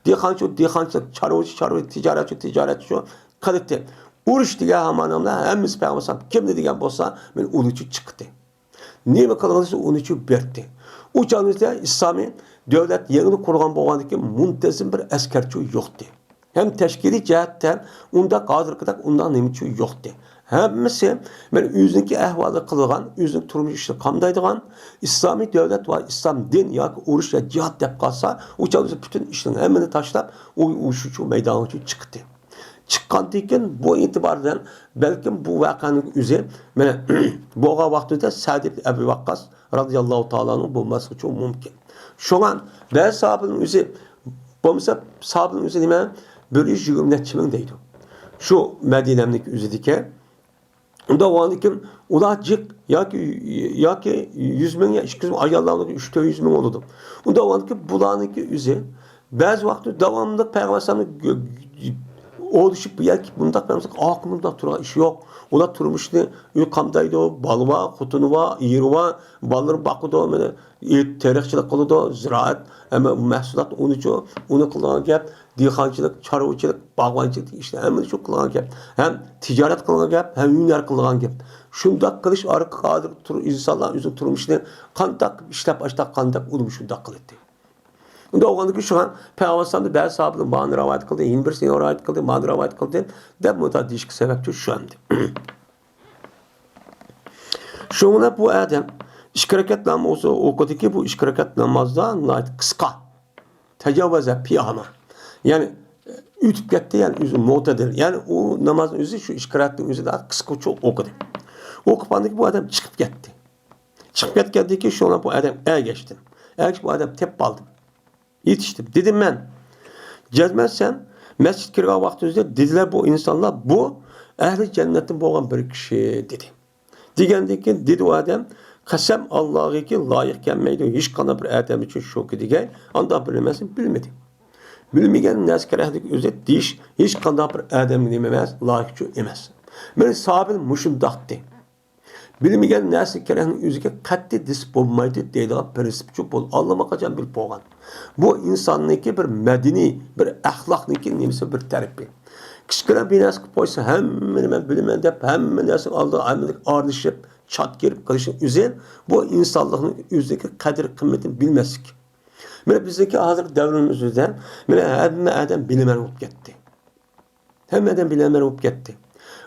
dexançı çarvı ticaretçi kılıdı. Uruş diye hamanamla hemiz Peygamber sallallahu kim dediğen bolsa men uluçu çıktı. Neme kılınırsa onu için berdi. O çağımızda İslami devlet yerini kurgan boğandaki muntazam bir askerçi yoktu. Hem teşkili cihetten onda qadir kadar ondan nemiçi yoktu. Hemisi ben özündeki ahvalı kılgan, özündeki turmuş işte kamdaydıgan İslami devlet var, İslam din ya uruş ya cihat dep kalsa o çağımızda bütün işlerini hemini taşlap o uçuşu meydanı çıktı. Çıkkandayken bu itibardan belki bu vakanın üzeri boğa vaktinde Sa'd ibn Ebu Vakkas radıyallahu ta'ala'nın bulması çok mümkün. Şu an ben sahabenin üzeri bulmasa sahabenin üzeri ne? Böyle 20 kimin deydi. Şu Medine'mdeki üzerindeki onda o andikin ulacık ya ki 100 bin ya 200 bin ayarlarında 300 bin oldu. Onda o andikin bulanıki üzeri bazı vakti devamlı Peygamber oluşup bu yerki bundaq ben aklımda turgan iş yok. Ular turmuşni qandaydı, balı var, xotunu var, yeri var, balları bakıdı, mana tarixchilik qiladi, ziraat, ama mahsulot uni qilgan gap, dehqonchilik, chorvachilik, bog'bonchilik ishlar hamma shu qilgan gap. Ham tijorat qilgan gap, ham hunar qilgan gap. Shundoq qilish orqali insonlar o'zining turmushini qandoq ishlab ashtaq, qandoq ulum shundoq qiladi. Unda oğandaki şu an Peygamber'de bazı sahabeler bana rivayet kıldı, yeni bir sene rivayet kıldı, bana rivayet kıldı. De bu da değişik sebepçi şu anda. Şuna bu adam iş hareket namazı okudu ki bu iş hareket namazda kıska. Tecavüze piyama. Yani ütüp gitti yani üzüm muhtedir. Yani o namazın üzü şu iş hareketin üzü daha kıska çok okudu. Okupandaki bu adam çıkıp gitti. Çıkıp gitti ki şuna bu adam geçti. Geçti bu adam tep aldı. Yetiştim. Dedim ben. Cezmezsen mescid kirgan vaktimizde dediler bu insanlar bu ehli cennetin boğan bir kişi dedi. Degandeki dedi o adam kasem Allah'a ki layık gelmeydi. Hiç kana bir adam için şok edigey. Anda bilemesin bilmedi. Bilmegen neskar ehli özet diş hiç kana bir adam dememez layıkçı emez. Ben sahabın muşundaktı. Bilmegen neskar ehli özüge katli dis bulmaydı deydiğin prensipçi bol. Allah'ma kaçan bir boğan. Bu insanlıki bir medeni, bir ahlaklıki nemisi bir terapi. Kişkine bir nasıl koysa hemen ben bilimden de hemen nasıl aldığı anlık ağırlaşıp çat girip kılışın üzen bu insanlığın yüzdeki kadir kıymetini bilmezdik. Böyle bizdeki hazır devrimimizden hemen adam bilimler olup gitti. Hemen adam bilimler olup gitti.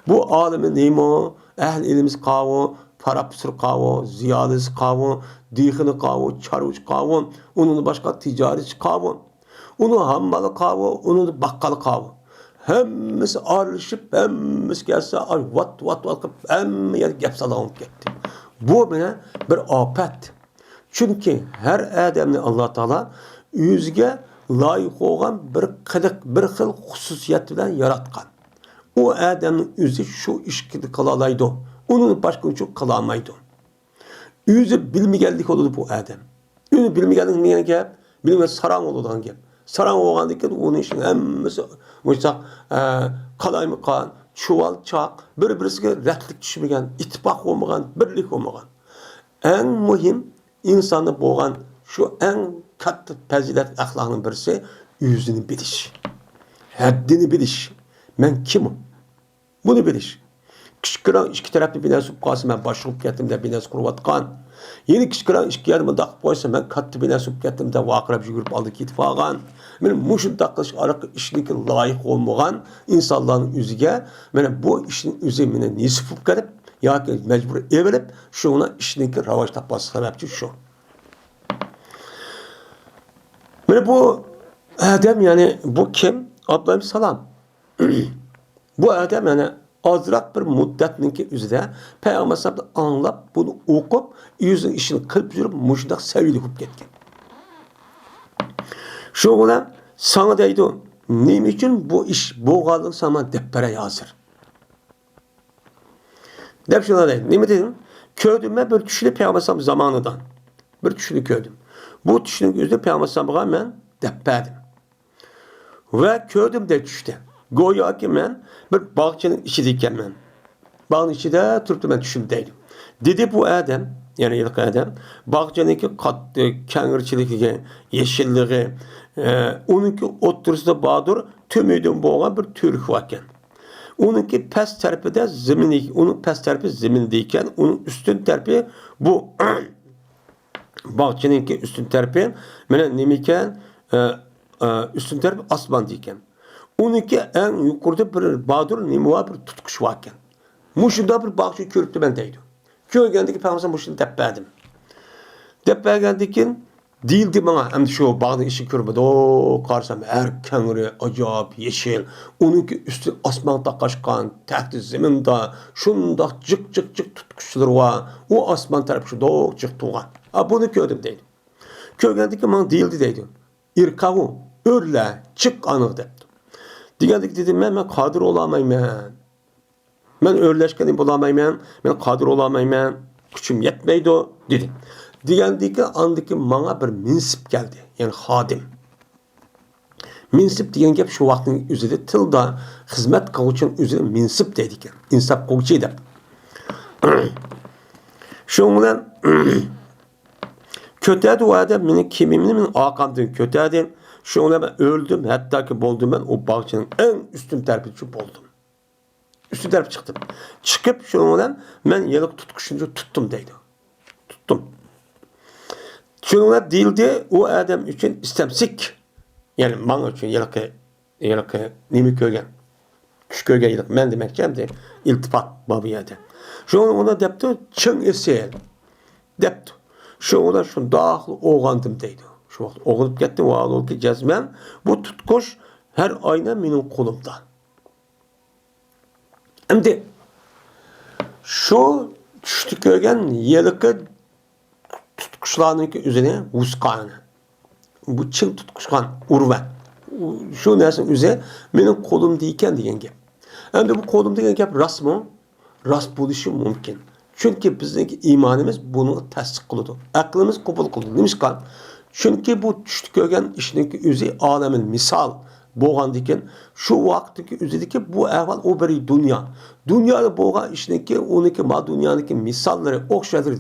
Bu alemin neymo, ehl ilimiz kavu, parapsır kavu, ziyadız kavu, dihini kavu, çarvuç kavu, onun başka ticari kavu, onun hammalı kavu, onun bakkalı kavu. Hemmisi ağırlaşıp, hemmisi gelse, vat, hemme yer gepsala olup gitti. Bu bile bir afet. Çünkü her adamni Allah Teala yüzge layık olan bir kılık, bir xil hususiyet bilen yaratkan. O adamın yüzü şu işkili kılalaydı. Onun başka çok kılamaydı. Yüzü bilmegellik oldu bu adam. Yüzü bilmegellik neyine gel? Bilmegen saran oldudan gel. Saran olgandaki onun için hemmesi kalayma kan, çuval çak, birbirisiga retlik düşmegen, ittifak olmagan, birlik olmagan. En mühim insanı boğan şu en katlı fazilet ahlakının birisi yüzünü biliş. Haddini biliş. Ben kimim? Bunu biliş. Kişkiran iki taraflı binası kupkası ben başlık getimde binası kuruvatkan. Yeni kişkiran iki yarımı dağıp koysa ben katlı binası getimde vakırap yürüp aldık ittifağın. Benim muşun takılış araka işinki layık olmayan insanların yüzüge bu işin üzerine nisip gelip ya ki mecbur everip şuna işinki ravaş tapması sebepçi şu. Bu adam yani bu kim? Abdülhamid Salam. Bu adam yani azrak bir müddetninki üzere Peygamber sallallahu anlap bunu okup yüzün işini kılıp yürüp muşdak seviyeli kup ketken. Şu bilen sana deydi neyim için bu iş boğalık sana deppere yazır. Dep şuna deydi. Neyim dedim? Köydüm ben bir kişiyle Peygamber sallallahu zamanından. Bir kişiyle köydüm. Bu kişinin yüzünde Peygamber sallallahu ben depperdim. Ve köydüm de düştü. Goya ki ben bir bahçenin içindeyken ben. Bağın içinde turuptu ben düşümdeydim. Dedi bu adam, yani ilk adam, bahçeninki katlı, kengirçiliki, yeşilliği, onunki oturusunda bağdır, tümüydün boğan bir Türk varken. Onunki pes terpi de zemindeyken, onun pes terpi zemindeyken, onun üstün terpi bu bahçeninki üstün terpi, nemiken üstün terpi asman deyken. Onunki en yukarıda bir bağdır nemi bir tutkuş varken. Muşunda bir bahçe körüptü ben deydim. Köygendeki Peygamber muşunu tepperdim. Teppergendikin değildi bana hem şu bağın işi körüpedi. O karşısam her kengri acayip yeşil. Onunki üstü asman takaşkan, tahti zeminde şunda cık tutkuşlar var. O asman tarafı şu doğuk cık tuğan. Bunu gördüm deydim. Köygendeki bana değildi deydim. İrkavu, örle, çık anı dedim. Digendik dedim ben kadir olamayım. Ben örleşkenim bulamayım. Ben kadir olamayım. Küçüm yetmeydi dedi. Digendiki andaki bana bir minsip geldi. Yani hadim. Minsip degan gap shu vaqtning o'zida tilda xizmat qiluvchi o'zini minsip deydi ekan. Insof qiluvchi deb. Shuning bilan kötədi o adam meni kimimni men aqamdan kötədi. Şuna ben öldüm, hatta ki boldum ben o bağçanın en üstün tərpçi boldum. Üstün tərp çıktım. Çıkıp şuna ben yılık tutkuşunca tuttum deydi. Tuttum. Şuna değildi o adam için istemsik. Yani bana için yılık nemi köygen. Küçük köygen yılık. Ben demekçiyim de iltifat babiyede. Şuna ona depti çın esel. Depti. Şuna şundaqlı oğandım deydi. Şu vaxt oğulup getdim o ağlı ki cezmem. Bu tutkuş her ayna benim kolumda. Şimdi şu düştü görgen yılıkı tutkuşlarının üzerine vuskanı. Bu çın tutkuşkan urven. Şu nersin üzerine benim kolum deyken diyen gap. Hem de bu kolum diyen gap rast mı? Rast buluşu mümkün. Çünkü bizdeki imanımız bunu tasdik kıldı. Aklımız kabul kıldı. Neymiş kan? Çünkü bu düştü görgen işindeki üzeri alemin misal boğandiken şu vaktiki üzerindeki bu ehval o bir dünya. Dünyada boğan işindeki onunki ma dünyanın misalları okşadır.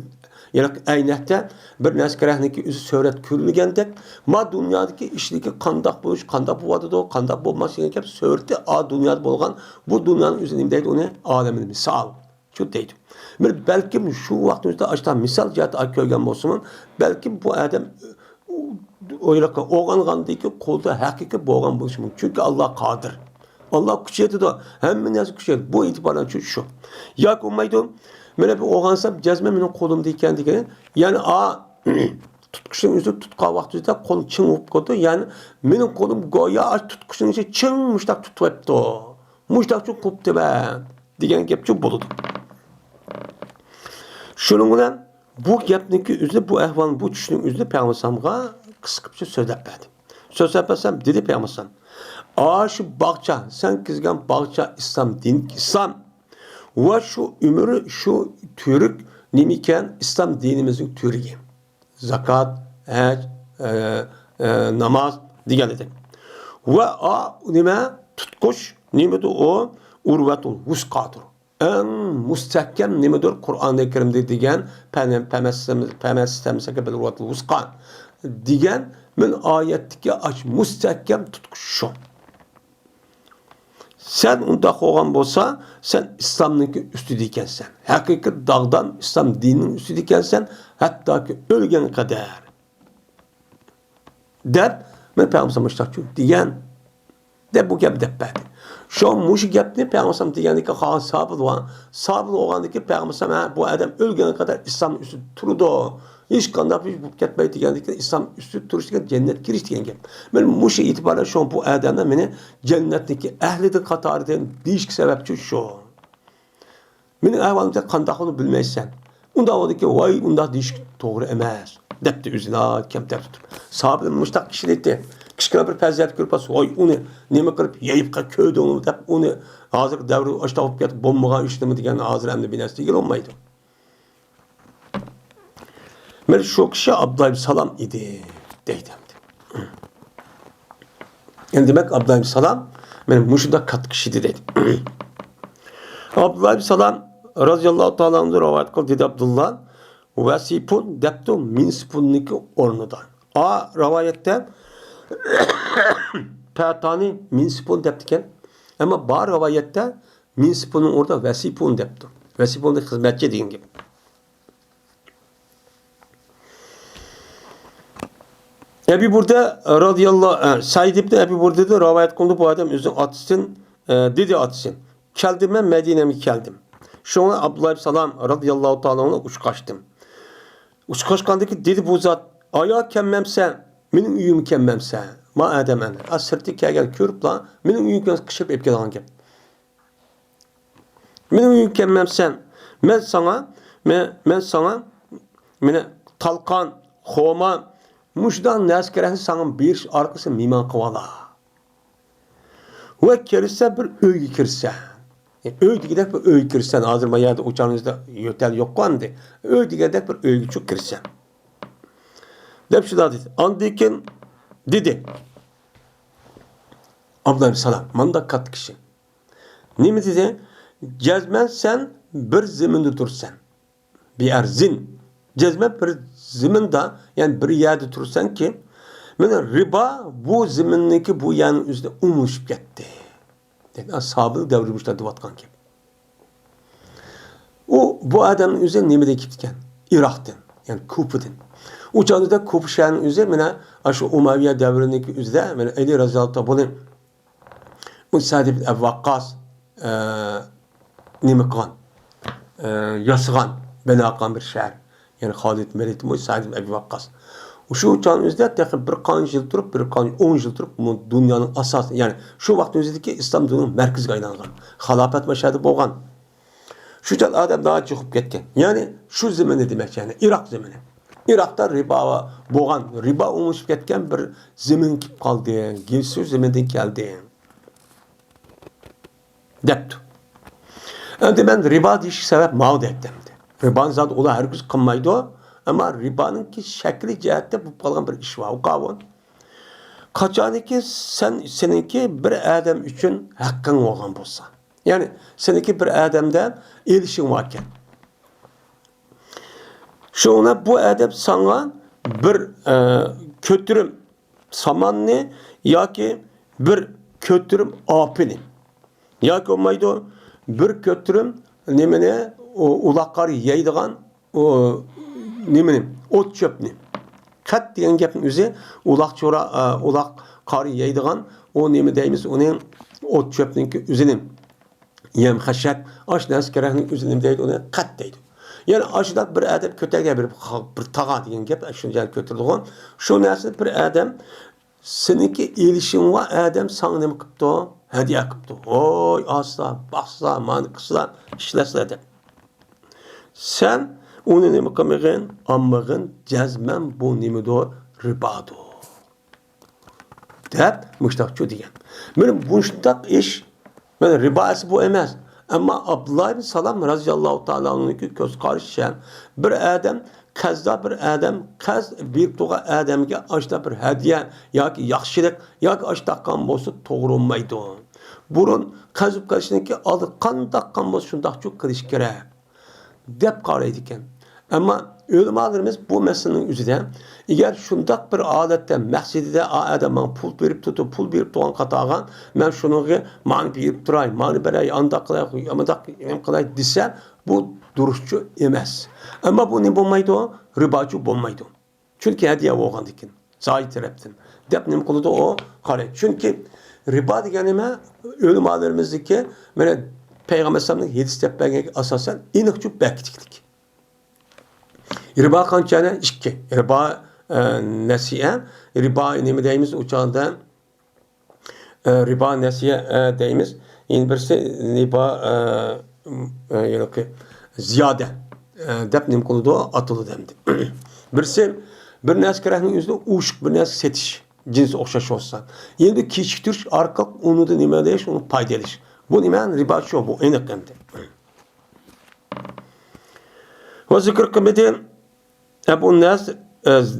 Yani aynakta bir neskerehniki üzü söhret körülgəndək ma dünyadaki işindeki kandak buluş, kandak buvadı da kandak bulması gereken söhreti a dünyada bolğan bu dünyanın üzerindeydi onu alemin misal. Şu deydi. Belki şu vaktimizde açtan misal cihatı görgen bolsunun belki bu adam oğanğandaki kolda hakiki boğan buluşu mümkün. Çünkü Allah kadir. Allah küçüğüydü da hem nasıl küçüğüydü. Bu itibarla şu. Ya olmaydı. Böyle bir oğansam cezme benim kolumdayken diyken yani tutkuşun üzü tutqa vaxtında kolum çın olup koydu. Yani benim kolum goya tutkuşun üzü çın muştak tutup o. Muştak çok koptu ben. Diyen gepçi buludu. Şunun bilen bu gapniki üzü bu ehvalın bu düşünün üzü Peygamber'e kısıkça söylep verdim. Söylesem dedi Peygamber. Şu bağça sen kızgan bağça İslam din İslam ve şu ömrü şu Türk nimiken İslam dinimizin türü. Zakat, hac, namaz diyelim. Ve nime tutkuş nimedir o urvetul vuskadır. En müstehkem nimedir Kur'an-ı Kerim'de diyen pemestemseke bil urvetul vuska diyen men ayetteki aç müstehkem tutkuş şu. Sen unda qoğan bolsa, sen İslam'nınki üstü dikensen. Hakiki dağdan İslam dininin üstü dikensen, hatta ki ölgen kadar. Dep, men Peygamber müştakçı diyen, de bu gap dep bədi. Şu an muşu gapni Peygamber diyendeki xalan sabır olan, sabır oğandaki Peygamber bu adam ölgen kadar İslam'ın üstü turudu. Hiç kandap hiç bu ketmeyi diyendeki İslam üstü turistken cennet giriş diyen gap. Ben muşu itibariyle şu an bu adamda beni cennetteki ehlidir katarıdan değişik sebepçi şu. Benim ehvalımda kandak onu bilmezsen. Onda oldu ki vay onda değişik doğru emez. Depti üzüne kem dep tutup. Sahabının müştak kişilikti. Kişkine bir peziyat görüp oy onu neme kırıp yayıp köyde onu dep onu hazır devri açta olup yatıp bombağa işlemi diyen hazır emni binesi değil olmaydı. Ben şu kişi Abdullah Salam idi deydim. Yani demek Abdullah Salam benim muşuda kat kişiydi dedim. Abdullah Salam radıyallahu ta'ala anhu rivayet kıldı dedi Abdullah vesipun deptu min sipunniki ornudan. Rivayette Petani min sipun deptiken ama bar rivayette min sipunun orada vesipun deptu. Vesipun da hizmetçi deyin gibi. Ebu Burda radıyallahu anh, Said ibn Ebu Burda'da rivayet kıldı bu adam özün atısın, dedi atısın. Keldim ben Medine'me geldim. Sonra Abdullah Salam radıyallahu ta'ala ona uçkaçtım. Uçkaçkandaki dedi bu zat, ayağı kemmemse, benim üyümü kemmemse, ma edemen. Az sırtı kegel körüp la, benim üyümü kışıp epke lan gel. Benim üyümü kemmemse, ben sana, talkan, xoma, muşdan neskeresi sana bir arkası miman kıvala. Ve kirse bir öy kirse. Öy digidek bir öy kirsen. Hazır yerde uçağınızda yotel yok kandı. Öy digidek bir öy çok kirsen. Dep şu da dedi. Andikin dedi. Abdullah salam. Manda kat kişi. Ne mi dedi? Cezmen sen bir zeminde dursan. Bir erzin. Cezmen bir zeminde yani bir yerde dursan ki mana riba bu zemindeki bu yani üstüne umuşup gitti. Yani ashabı devrilmişler divatkan gibi. Bu adamın üzerine nemede gitken? Irak'tan. Yani Kufa'dan. O çağda Kufa şehrinin üzerine mana şu Umayya devrindeki üzerine mana Ali Raziyallahu anh bunu Sa'd ibn Abi Waqqas nima qilgan? Yasag'an, bina qilgan bir shahar. Yani Xolid Melitmo'y Sa'd ibn Abi Waqqas. Şu çağın üzerinde tekrar bir qancha yıl turib, bir qancha 10 yıl turib bu dünyanın asosi, yani şu vaqt o'zidagi islom dinining markaziga aylangan. Xilofat mashhadi bo'lgan. Şu çağ adam daha çıkıp ketken. Yani şu zemini demek yani Irak zemini. Irak'ta riba bo'lgan, riba umuşup ketken bir zemin kip kaldı. Şu zeminden geldi. Depti. Endi ben riba deyiş sebep mağdur ettim. Ribanın zaten ola herkes kılmaydı o. Ama ribanın ki şekli cihette bu kalan bir iş var. O kavun. Kaçaniki seninki bir adam için hakkın olan bolsa. Yani seninki bir adamda ilişkin varken. Şuna bu adam sana bir kötürüm samanlı ya ki bir kötürüm apini. Ya ki olmaydı bir kötürüm nemene ulaqları yaydıgan o nemene ot çöpni. Kat diyen gapın üzü ulaq çora ulaq qarı yaydıgan o neme deyimiz onun ot çöpninki üzünün yem haşak aşnas kerahning üzünün deydi ona kat deydi. Yani aşıda bir adam kötege bir tağa diyen gap şunca kötürdiğin şu narsa bir adam seninki ilişkin var adam sana neme qıptı hediye qıptı. Oy asla basla mani qısla işlesle de. Sen onu neme qımığın ammağın cezmen bu neme do ribado. Dep müştakçı diyen. Benim bu müştak iş ben ribası bu emez. Ama Abdullah ibn Salam radıyallahu ta'ala onunki göz karışan bir adam kazda bir adam kaz bir tuğa adamga aşta bir hediye yoki yaxshilik yoki aş taqqan bo'lsa to'g'ri olmaydi. Burun qazib qilishninki oldi qanday taqqan bo'lsa shundoq qilish kerak deb qaraydi ekan. Ama ulamolarimiz bu meselenin üzerinde eğer şundak bir adette maqsadida adamın pul berip turgan qatag'an men shunga mani berib turay, mani beray, andaq qilay, amandaq qilay desa bu duruşçu emas. Ama bu ne bo'lmaydi? Ribochi bo'lmaydi. Chunki hadiya bo'lgan ekan. Zoyi tarafdan. Deb nima qiladi o? Qarang. Chunki ribo degani nima? Ulamolarimizniki mana Peygamber sallallahu alayhi vasallam 7 bergan asosan aniq bekitdik. Riba qanchani? 2. Riba nasiye. Riba nima deymiz uçağında riba nasiye deymiz. Yine birisi riba yoki ziyade deb nim qiladi atılı demdi. Birisi bir naskarahning o'zida ushq bir narsa setish cins o'xshash olsa. Endi kechiktirish orqali uni da nima deyish, uni foydalash. Bu nima riba shu bu aniq endi. Va zikr qilmadi Ebu Nasr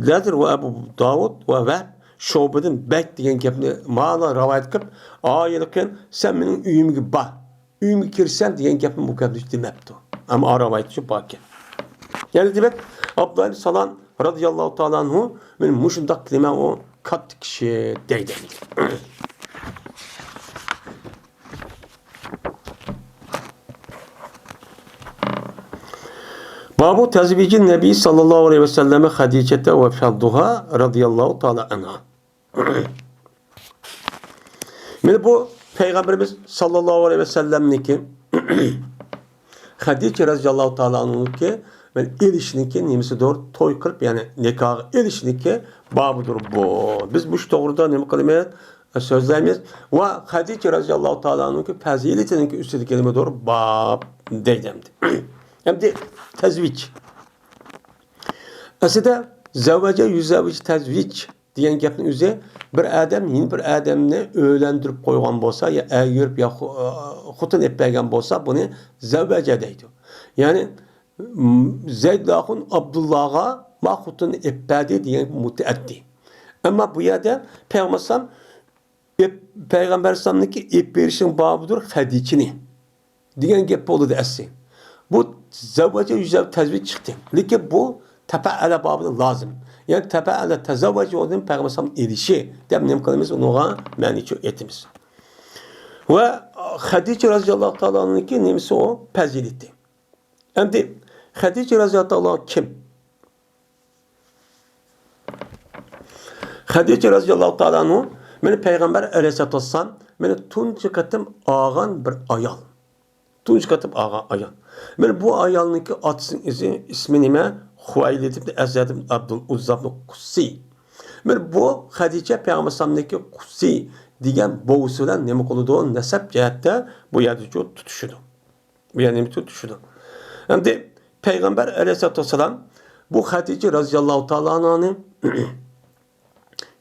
Lazir ve Ebu Davud ve Vehb Şobe'den bek diyen gapni ma'na rivayet qilib, ayılqin sen mening uyimga bor. Uyimga kirsan degan gapni bu gapni demabdi. Ama rivayet shu baki. Yani demek Abdullah ibn Salam radıyallahu ta'ala anhu men mushundaq kelima o katta kishi deydi. Babu tezvicin Nebi sallallahu aleyhi ve selleme Hadice'te ve fadduha radıyallahu ta'ala anha. Yani bu Peygamberimiz sallallahu aleyhi ve sellem'niki Hadice radıyallahu ta'ala anh'niki ve ilişkiniki nimesi doğru toy kılıp yani nikah ilişkiniki babudur bu. Biz bu doğruda ne kelimeyi sözlerimiz ve Hadice radıyallahu ta'ala anh'niki faziletinin üstündeki kelime doğru bab deylemdi. Hem de tezvic. Aslında zavvaca yüzavvic tezvic diyen gapning o'zi bir adam yeni bir adamni o'ylantirib qo'ygan bo'lsa ya ayirib ya xotin etmagan bo'lsa buni zavvaja deydi. Ya'ni Zayd lahun Abdullah'a ma xotin etmadi degan mutaaddi. Ama bu yerda Peygamber Peygamber sallallahu ip verişin babıdır Hadiçini. Diyen gep oldu esi. Bu zavvaca yüzde tezvik çıktı. Lakin bu tepe'ele babıdır lazım. Yani tepe'ele tezavvacı olduğun Peygamber sallallahu erişi. Demnem kalımız ona mani etimiz. Ve Hadice radıyallahu ta'ala'nın ki nemisi o pezilitti. Hem de Hadice radıyallahu ta'ala kim? Hadice radıyallahu ta'ala'nın beni Peygamber aleyhissalatü vesselam beni tuncu katım ağan bir ayal. Tuncu katım ağan ayal. Ben bu ayalın ki atsın ismi nime? Huaylid ibn Ezed ibn Abdul Uzza ibn Kusi. Ben bu Hadice Peygamber sallallahu Kusi diyen boğusudan ne koluduğu nesep cihette bu yerde tutuşudu. Bu yerde tutuşudu. Hem de Peygamber aleyhissalatü vesselam bu Hatice radıyallahu ta'ala ananı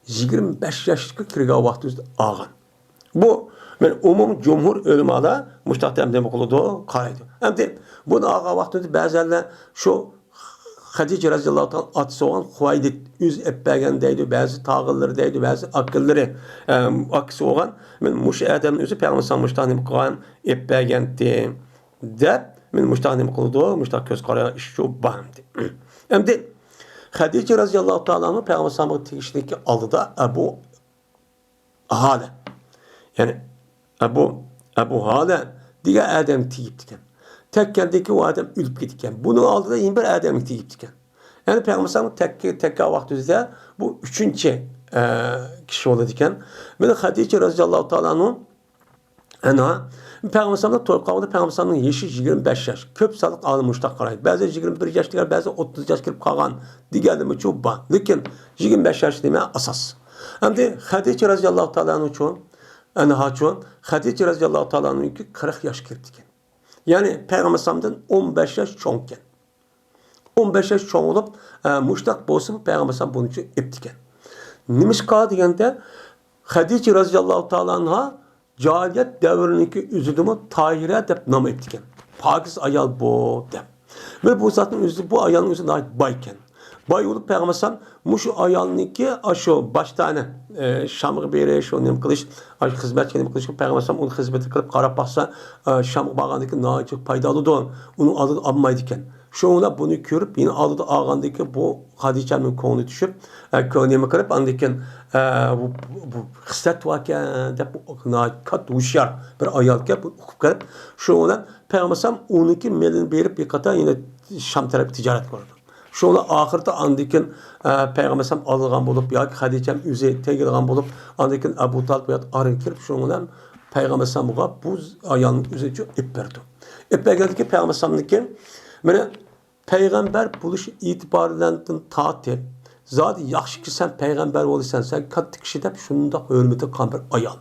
25 yaşlık kirga vaxtı ağan. Bu ben umum cumhur ölümada müştahdem demek olduğu karaydı. Hem de bu ağa vaxtı bazılarla şu Hatice radıyallahu ta'ala atısı olan Huaydid yüz epbergen deydi, bazı tağılları deydi, bazı akılları akısı olan ben muş Adem'in özü Peygamber sallallahu müştahdem kılan epbergendi de men müştahdem kıldı, müştah göz karaya şu bahmdi. Hem de Hatice radıyallahu ta'ala'nın Peygamber sallallahu tegişindeki aldı da Ebu Hale. Yani Ebu Hale diye Adem teyip diken. Tekkendeki o Adem ülüp gidikken. Bunu aldı da yine bir Adem teyip diken. Yani Peygamber sallallahu tekka vaktizde bu üçüncü kişi oldu diken. Ve Hatice radıyallahu ta'ala'nın Peygamber sallallahu torqağında Peygamber sallallahu yaşı 25 yaş. Köp sağlık almıştaq qaraydı. Bəzi 21 yaş diğer, bəzi 30 yaş kirib qalğan. Digərdə çok var. Lakin 25 yaş demə asas. Hem de Hatice radıyallahu ta'ala'nın üçün Hatice radıyallahu ta'ala'nın 40 yaş kirib diken. Yani Peygamber sallallahu 15 yaş çoğunken. 15 yaş çoğun olup muştaq bolsun Peygamber sallallahu bunun üçün ipdiken. Nimiş qalı degəndə Hatice radıyallahu ta'ala'nın cahiliyet devrindeki üzüldüğümü Tahire dep nam ettiken. Pakiz ayal bu dep. Ve bu zaten üzü bu ayalın üzü nait bayken. Bay olup Peygamber sallallahu muşu ayalınki aşo baştane Şam'ı beri şu nem kılış hizmet kelim kılış Peygamber sallallahu onun hizmeti kılıp qarap baksa Şam bağındaki nacık faydalı don onun adı almaydıken. Şoğuna bunu görüp yine adı da ağandaki bu Hadice'nin konu düşüp könemi kırıp andiken bu hisset varken de bu kat uşar bir ayalken bu okup kırıp şoğuna Peygamber sallallahu 12 melin berip bir kata yine Şam tarafı ticaret kurdu. Şoğuna ahırda andiken Peygamber sallallahu alğan bulup ya Hadice'm üzeri tegilğan bulup andiken Ebu Talib ya arın kirip şoğuna Peygamber sallallahu bu ayalın üzeri ip verdi. İp verdi Peygamber sallallahu mene peygamber buluş itibarlarından taatip. Zaten yaxşı ki sen peygamber olursan sen katı kişi de şunda hürmeti kan bir ayal.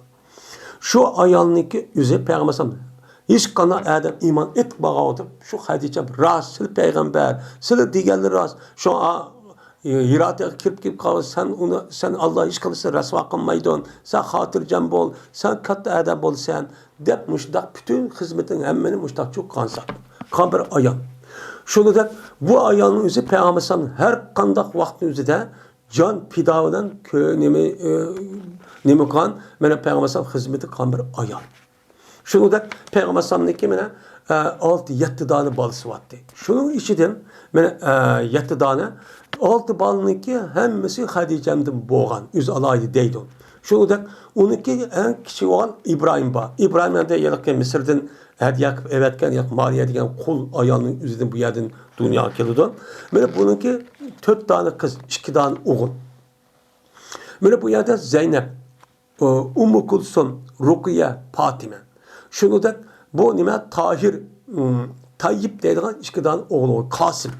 Şu ayalınki yüze peygamber sallallahu hiç kana adam iman etmağadı. Şu Hadice rast peygamber, sil diğerleri rast. Şu Hirat'a kirip kalır sen Allah hiç kalırsa rasva kılmaydın. Sen hatırcam bol, sen katı adam bol sen. Dep müştak bütün hizmetin hemmeni müştak çok kansak. Kan bir ayal. Şunu da bu ayağının üzeri Peygamber sallallahu her kandak vaktin üzerinde can pidavından nemi kan mene Peygamber sallallahu hizmeti kan bir ayağ. Şunu da Peygamber sallallahu mene 6-7 tane balısı vardı. Şunun içinden mene 7 tane 6 balının ki hemmesi Hadice'mden boğan. Yüz alaydı deydi. Şunu da onunki en küçük olan İbrahim var. İbrahim'den de yalakken Mısır'dan hediye evetken yak Mariye diyen kul ayağının üzerinden bu yerden dünya geliyordu. Böyle bununki 4 tane kız, 2 tane oğul. Böyle bu yerde Zeynep, Ummu Kulsum, Rukiye, Fatime. Şunu da bu nime Tahir, Tayyip dediğin 2 tane oğlu, Kasım.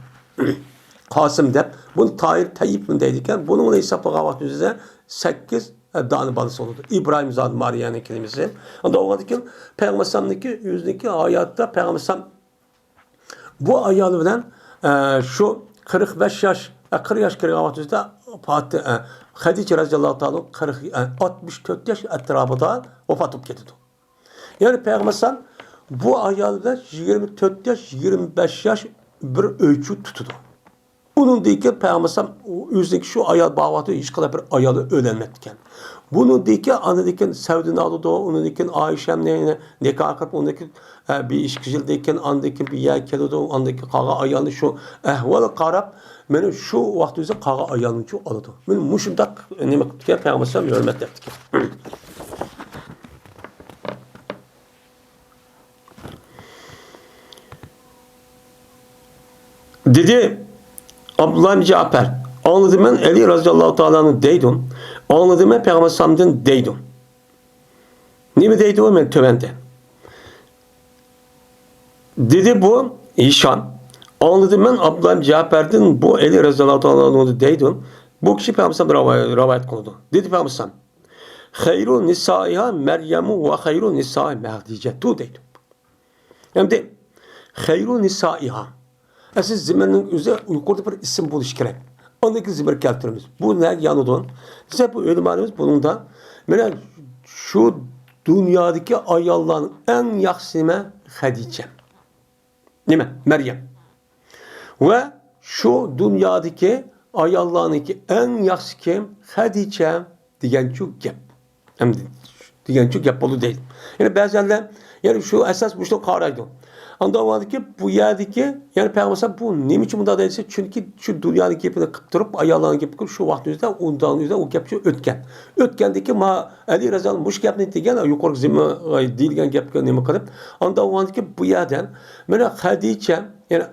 Kasım de bunu Tahir Tayyip mi dedikken bununla hesapla vakti üzerinde 8 dağını balısı olurdu. İbrahim Zad Mariye'nin kelimesi. Onda o vakit Peygamber sallallahu yüzdeki hayatta Peygamber sallallahu bu ayalı bilen şu 45 yaş 40 yaş vakti üzerinde Hadice radıyallahu ta'ala 64 yaş etrafında vefat olup gitti. Yani Peygamber sallallahu bu ayalı bilen 24 yaş 25 yaş bir ölçü tutudu. Bunundaki Peygamber o'zidagi shu ayol bağvatı hech qanday bir ayoli o'lolmayotgan. Bunundaki anadaki Sevdini alıdı, onundaki Ayşem'le nikah qilib, onundaki bir iş kişildeyken andaki bir yer keldi, andaki qağa ayolni shu ahvol qarab, meni shu vaqt o'zi qağa ayolni shu oladi. Men mushundaq nima qilibdi, Peygamber hurmat etdi. Dedi Abdullah bin Cafer, anladım ben Ali radıyallahu ta'ala'nın deydim. Anladım ben Peygamber sallallahu deydim. Ne mi deydi o ben tövende. Dedi bu İşan. Anladım ben Abdullah bin Cafer'den bu Ali radıyallahu ta'ala'nın deydim. Bu kişi Peygamber sallallahu rivayet kıldı. Dedi Peygamber sallallahu hayru nisaiha Meryem'u ve hayru nisai Mehdicetu deydim. Hem de hayru nisaiha. Siz zimenin üzeri yukarıda bir isim buluş gerek. Ondaki zimir keltirimiz. Bu ne yanıdan? Size bu ölümanımız bunun da şu dünyadaki ayalların en yaxşısına Hadice. Değil mi? Meryem. Ve şu dünyadaki ayallarınki en yaxşı kim? Hadice diyen çok gep. Hem diyen çok gep bolu değil. Yani bazenler yani şu esas bu işte karaydı. Anda vardı ki bu yerdeki yani Peygamber bu ne için bunda değilse çünkü şu dünyadaki gepini kıptırıp ayağlarını gepip şu vaktimizde ondan yüzden o gepçi ötken. Ötkendeki ma Ali Rezal'ın bu gepini degen yukarı zimmi değilgen gepke nemi kılıp anda vardı ki bu yerden bana Hadice yani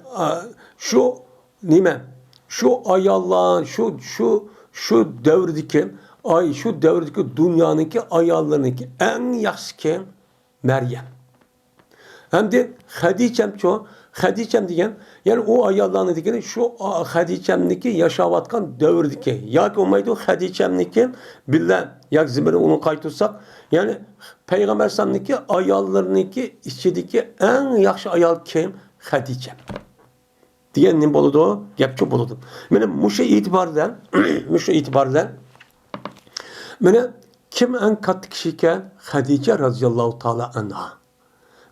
şu nime şu ayağların şu devrdeki şu devrdeki dünyanınki ayağlarınki en yaxşı kim? Meryem. Hem de Hadice'm diyen yani o ayarlarını diyen şu Hadice'mdeki yaşavatkan dövrdeki yak olmaydı Hadice'mdeki billah yak zimri onu kaytırsak yani Peygamber sallallahu ayarlarındaki içindeki en yaxşı ayar kim? Hadice'm. Diyen ne boludu? Yapçı boludu. Benim muşa itibardan benim kim en katı kişiyken Hadice radıyallahu ta'ala anha.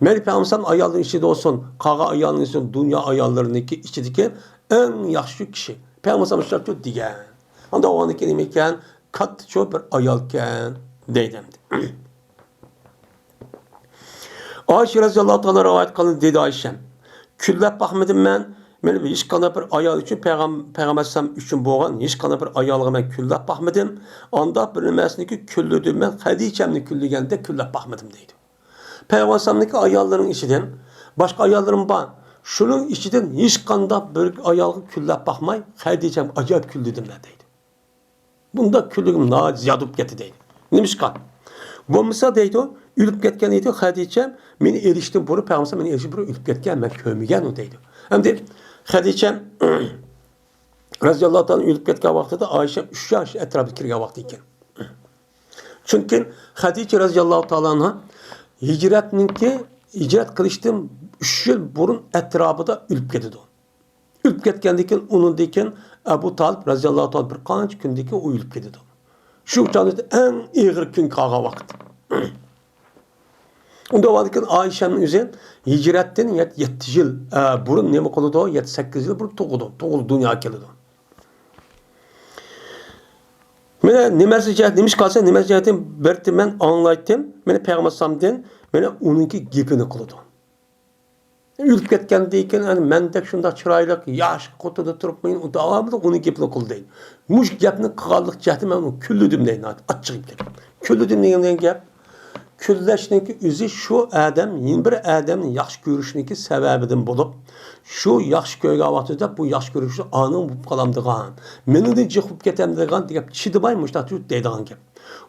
Meli Peygamber ayarların içinde olsun, qağa ayarların içinde, dünya ayarlarındaki içindeki en yaxşı kişi. Peygamber şartı diyen. Onda o anı kelimeyken, kat çok bir ayarken deydemdi. Ayşe radıyallahu ta'ala rivayet kılın dedi Ayşem. Küllep bakmadım ben hiç qanday bir ayal için Peygamber için boğan, hiç qanday bir ayalga ben küllep bakmadım. Anda bilinmesini ki küllüdüm ben, Hadice'mni küllügende küllep bakmadım deydi. Peygamber'deki ayalların içinden, başka ayallarım var. Şunun içinden hiç kanda bir ayalı küllep bakmay, Hadice'm acayip küllüdüm deydi. Bunda küllüğüm daha ziyadıp gitti deydi. Neymiş kan? Bu misal deydi o, ülüp ketken deydi Hadice'm, beni eriştim bunu, Peygamber beni eriştim bunu, ülüp ketken, ben kövmügen o deydi. Hem de Hadice'm, Raziyallahu ta'ala ülüp ketken vaxtı da Ayşem 3 yaş etrafı kirgen vaxtı iken. Çünkü Hadice Raziyallahu ta'ala hicret kılıştığım 3 yıl burun etrafında ülüp ketidi. Ülüp ketkendiken onundayken Ebu Talib razıyallahu ta'ala bir qanç gündeki o ülüp ketidi. Şu uçanızda en ağır gün qağa vakti. Onda varken Ayşe'nin üzerine hicretten 7 yıl burun nemi kılıdı, 7-8 yıl burun toğudu dünya kelidi. Mene nimesi cihet demiş kalsa nimesi cihetin berti ben anlaytım. Mene Peygamber sallallahu mene onunki gepini kılıdı. Ülüp ketken deyken yani mendek şunda çıraylık yaş kutuda turupmayın o devamlı onun gepini kıldı deyin. Muş gepini kıgallık ciheti ben onu küllüdüm deyin. Açık gep. Küllüdüm deyin gep. Külleşninki üzü şu adam, yeni bir adamın yaxşı görüşünki sebebiden bulup şu yaxşı görgü vaxtında bu yaxşı görüşü anın bu qalamdığan. Meni de çıxıb getemdiğan deyip çidibaymış da tut deydiğan gep.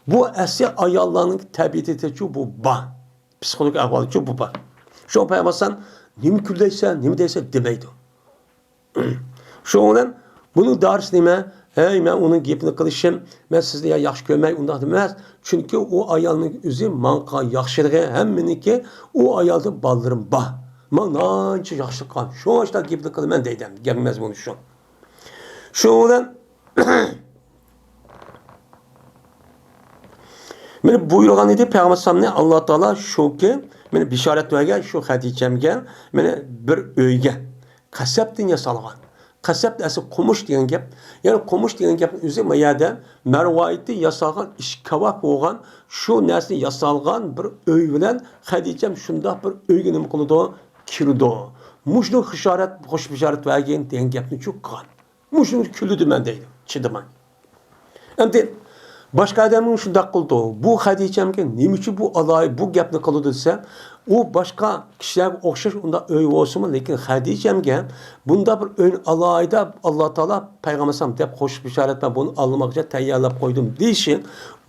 Bu əsli ayallarının təbiəti bu ba. Psixolojik ahvalı bu ba. Şu payamasan nimi külleysen, nimi deyse demeydi. Şu olan bunu ders nime? Hey, ben onun gepini kılışım, ben sizde ya yaxşı görmeyi ondan demez. Çünkü o ayalının üzü manqa yaxşılığı hemminiki o ayalda baldırım bah. Man nançı yaxşı kan. Şu açta gepini kılım ben deydem. Gelmez bunu şu. Şu olan beni buyurgan idi Peygamber sallallahu Allah Teala şu ki beni bişaret vergen şu Hadice'mge beni bir öyge kasap dünya salgan. qasab desi qumush degan gap. Ya'ni qumush degan gapning o'zi bu yerda marvoyatda yasalgan ishkavak bo'lgan, shu narsa yasalgan bir uy bilan Xadijam shundoq bir uyga nima qildi? Kirdi. Mushnu xishorat, xush bishorat bergan degan gapni cho'qqan. Mushnu kuldi men deydi. Chidaman. Endi boshqa odamning shundoq qildi. Bu Xadijamga nima uchun bu aloy bu gapni qildi desa, u boshqa kishilarga o'xshash unda o'y bo'lsa-mu, lekin Xadijamga bunda bir o'yin aloyida Alloh taolo payg'ambar deb xush bishorat bilan buni olmoqcha tayyorlab qo'ydim deyishi,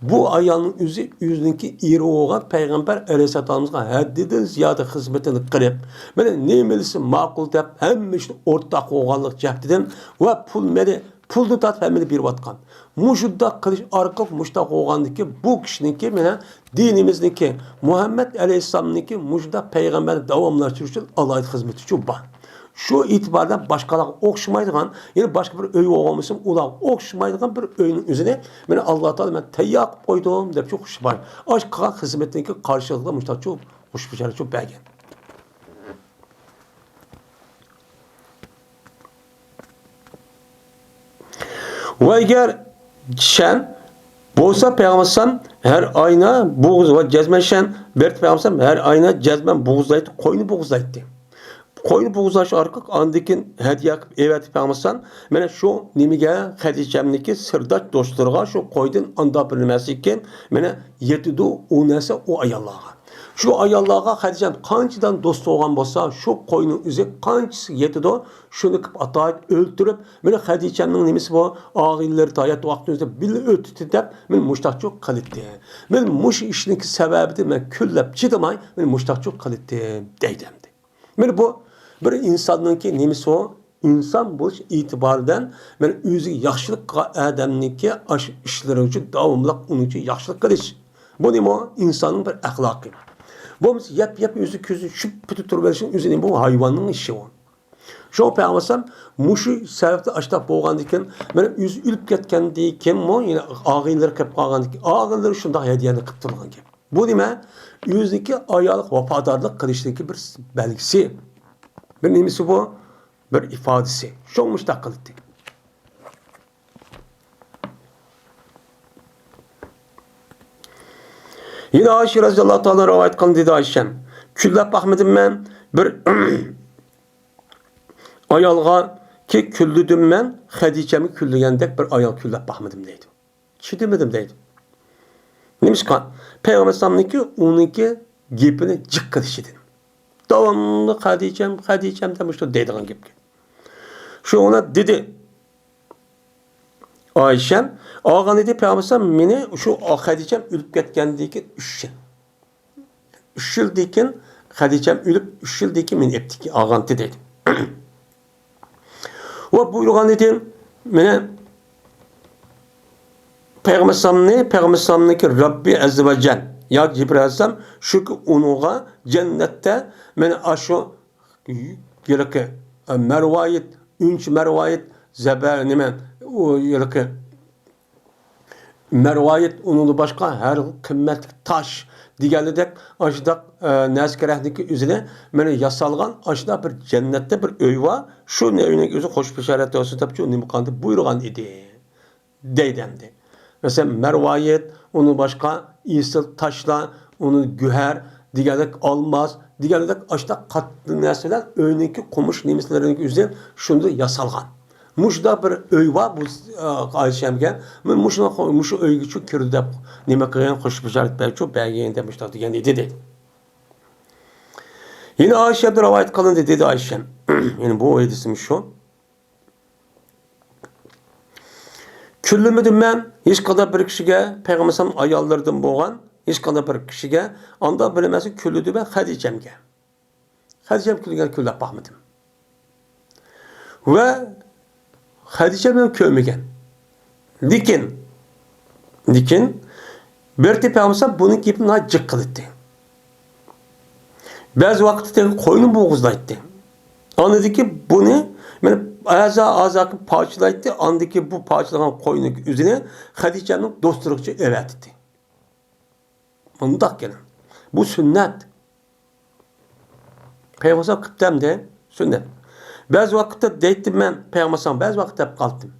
bu ayolning o'zi o'ziniki eri bo'lgan payg'ambar alayhisolamga haddidan ziyoda xizmatini qilib, mana nemalisi ma'qul deb hamma ishni o'rtaq bo'lganlik jahdidan va pulni tatib hammani berayotgan. Mushudda qilish orqali mushtaq bo'lgandiki, bu kishiniki mana dinimizniki, Muhammad alayhisolamniki mushda payg'ambar davomlashtirish uchun alohida xizmat uchun bor. Shu e'tibordan boshqalarga o'xshamaydigan, ya'ni boshqa bir uy bo'lmasa, ular o'xshamaydigan bir uyning o'zini mana Alloh taolo men tayyor qilib qo'ydim deb shu xush bor. Osh qilgan xizmatniki qarshiligida mushtaq shu xush bishorat shu bergan. Va agar shan bo'lsa payg'ambar har oyna bo'g'iz va jazman shan berdi payg'ambar har oyna jazman bo'g'izlaydi, qo'yni bo'g'izlaydi. Qo'yni bo'g'izlash orqali andikin hadiya qilib evatib payg'ambar mana shu nimaga Xadijamniki sirdosh do'stlarga shu qo'ydan anda bir nimasi ekan, mana yetidu u narsa u ayollarga. Shu ayollarga Xadijam qanchadan do'st bo'lgan bo'lsa, shu qo'yning o'zi qanchasi yetidi, shuni qilib atayib o'ltirib, mana Xadijamning nimasi bu, og'illar hayot vaqtida bil o'tdi deb, men mushtaqchoq qildi. Men mush ishning sababi men kullab chidamay, men mushtaqchoq qildi deydim. Men bu bir insonningki nimasi o, inson bo'lish e'tiboridan men o'zi yaxshilik qilgan odamniki ash ishlari uchun davomli uning uchun yaxshilik qilish. Bu nima? Insonning bir axloqi. Bu yap o'zi ko'zi shub bitib turib berishning o'zining bu hayvonning ishi o. Shu payg'ambar mushu sababda ashtaq bo'lgandan keyin men o'zi o'lib ketgandan keyin yine og'illar qilib qolgandan keyin og'illar shunday hadiyani qilib turgan gap. Bu nima? O'ziniki ayollik vafodorlik qilishdagi bir belgisi. Bir nimasi bu? Bir ifodasi. Shu mushtaq qildi. Yine Ayşe radhiyallahu ta'ala rivayet qildi dedi Ayşem. Küllab baxmadim men bir ayolga ki küllüdüm men Xadijami küllügendek bir ayol küllab baxmadim deydi. Çidemedim deydi. Nimişqa? Peygamber sallamniki uniki gepini jiq qilishdi. Davomli Xadijam demişdi deydigan gapga. Shu ona dedi. Ayşem ağan dedi Peygamber meni şu Xadijam ölüp ketgandan keyin 3 yil. 3 yildan keyin Xadijam ölüp 3 yildan keyin men eptiki ağan dedi. Va buyurgan dedi meni Peygamber'niki Rabbi azza ve cel ya Cibril aleyhisselam şu ki onuğa cennette meni aşu yılki mervayet, ünç mervayet zeber nime o yılki mervayet onun başka her kıymetli taş diğerledek aşıdak nezkerehdeki üzerine meni yasalgan aşıda bir cennette bir öy var. Şu ne öynek özü hoş bişaret olsun tabi şu nimukandı buyurgan idi deydemdi. Mesela mervayet, onun başka isil taşla, onun güher, diğerlik almaz, diğerlik aşıda katlı nesneler öyneki kumuş nimetlerinin üzerine şunu yasalgan. Muşda bir öy var bu Ayşem'ge. Men muşu öyge çok kirdi nime kıyan hoş bişaret belki çok belgeyen demişler yani dedi. Yine Ayşe'de rivayet kılındı dedi Ayşem. Yani bu hadisimiz şu. Küllümüdüm ben hiç kadar bir kişiye peygamberim ayarlardım boğan hiç kadar bir kişiye anda bilemesi küllüdü ben Xadijam'ge. Xadijam küllügen küllap bakmadım. Ve Xadijam'dan kömegen. Dikin bir de peygamberim bunun gibi nacık kılıttı. Bazı vakitte koyunu boğuzlaydı. Anladı ki bunu azakı parçalaydı. Andaki bu parçalanan koyunun üzerine Xadija'nın dostlukçu evet etti. Ondan gelen. Bu sünnet. Peygamber kıttem de sünnet. Bazı vakitte deydim ben Peygamber bazı vakitte hep kaldım.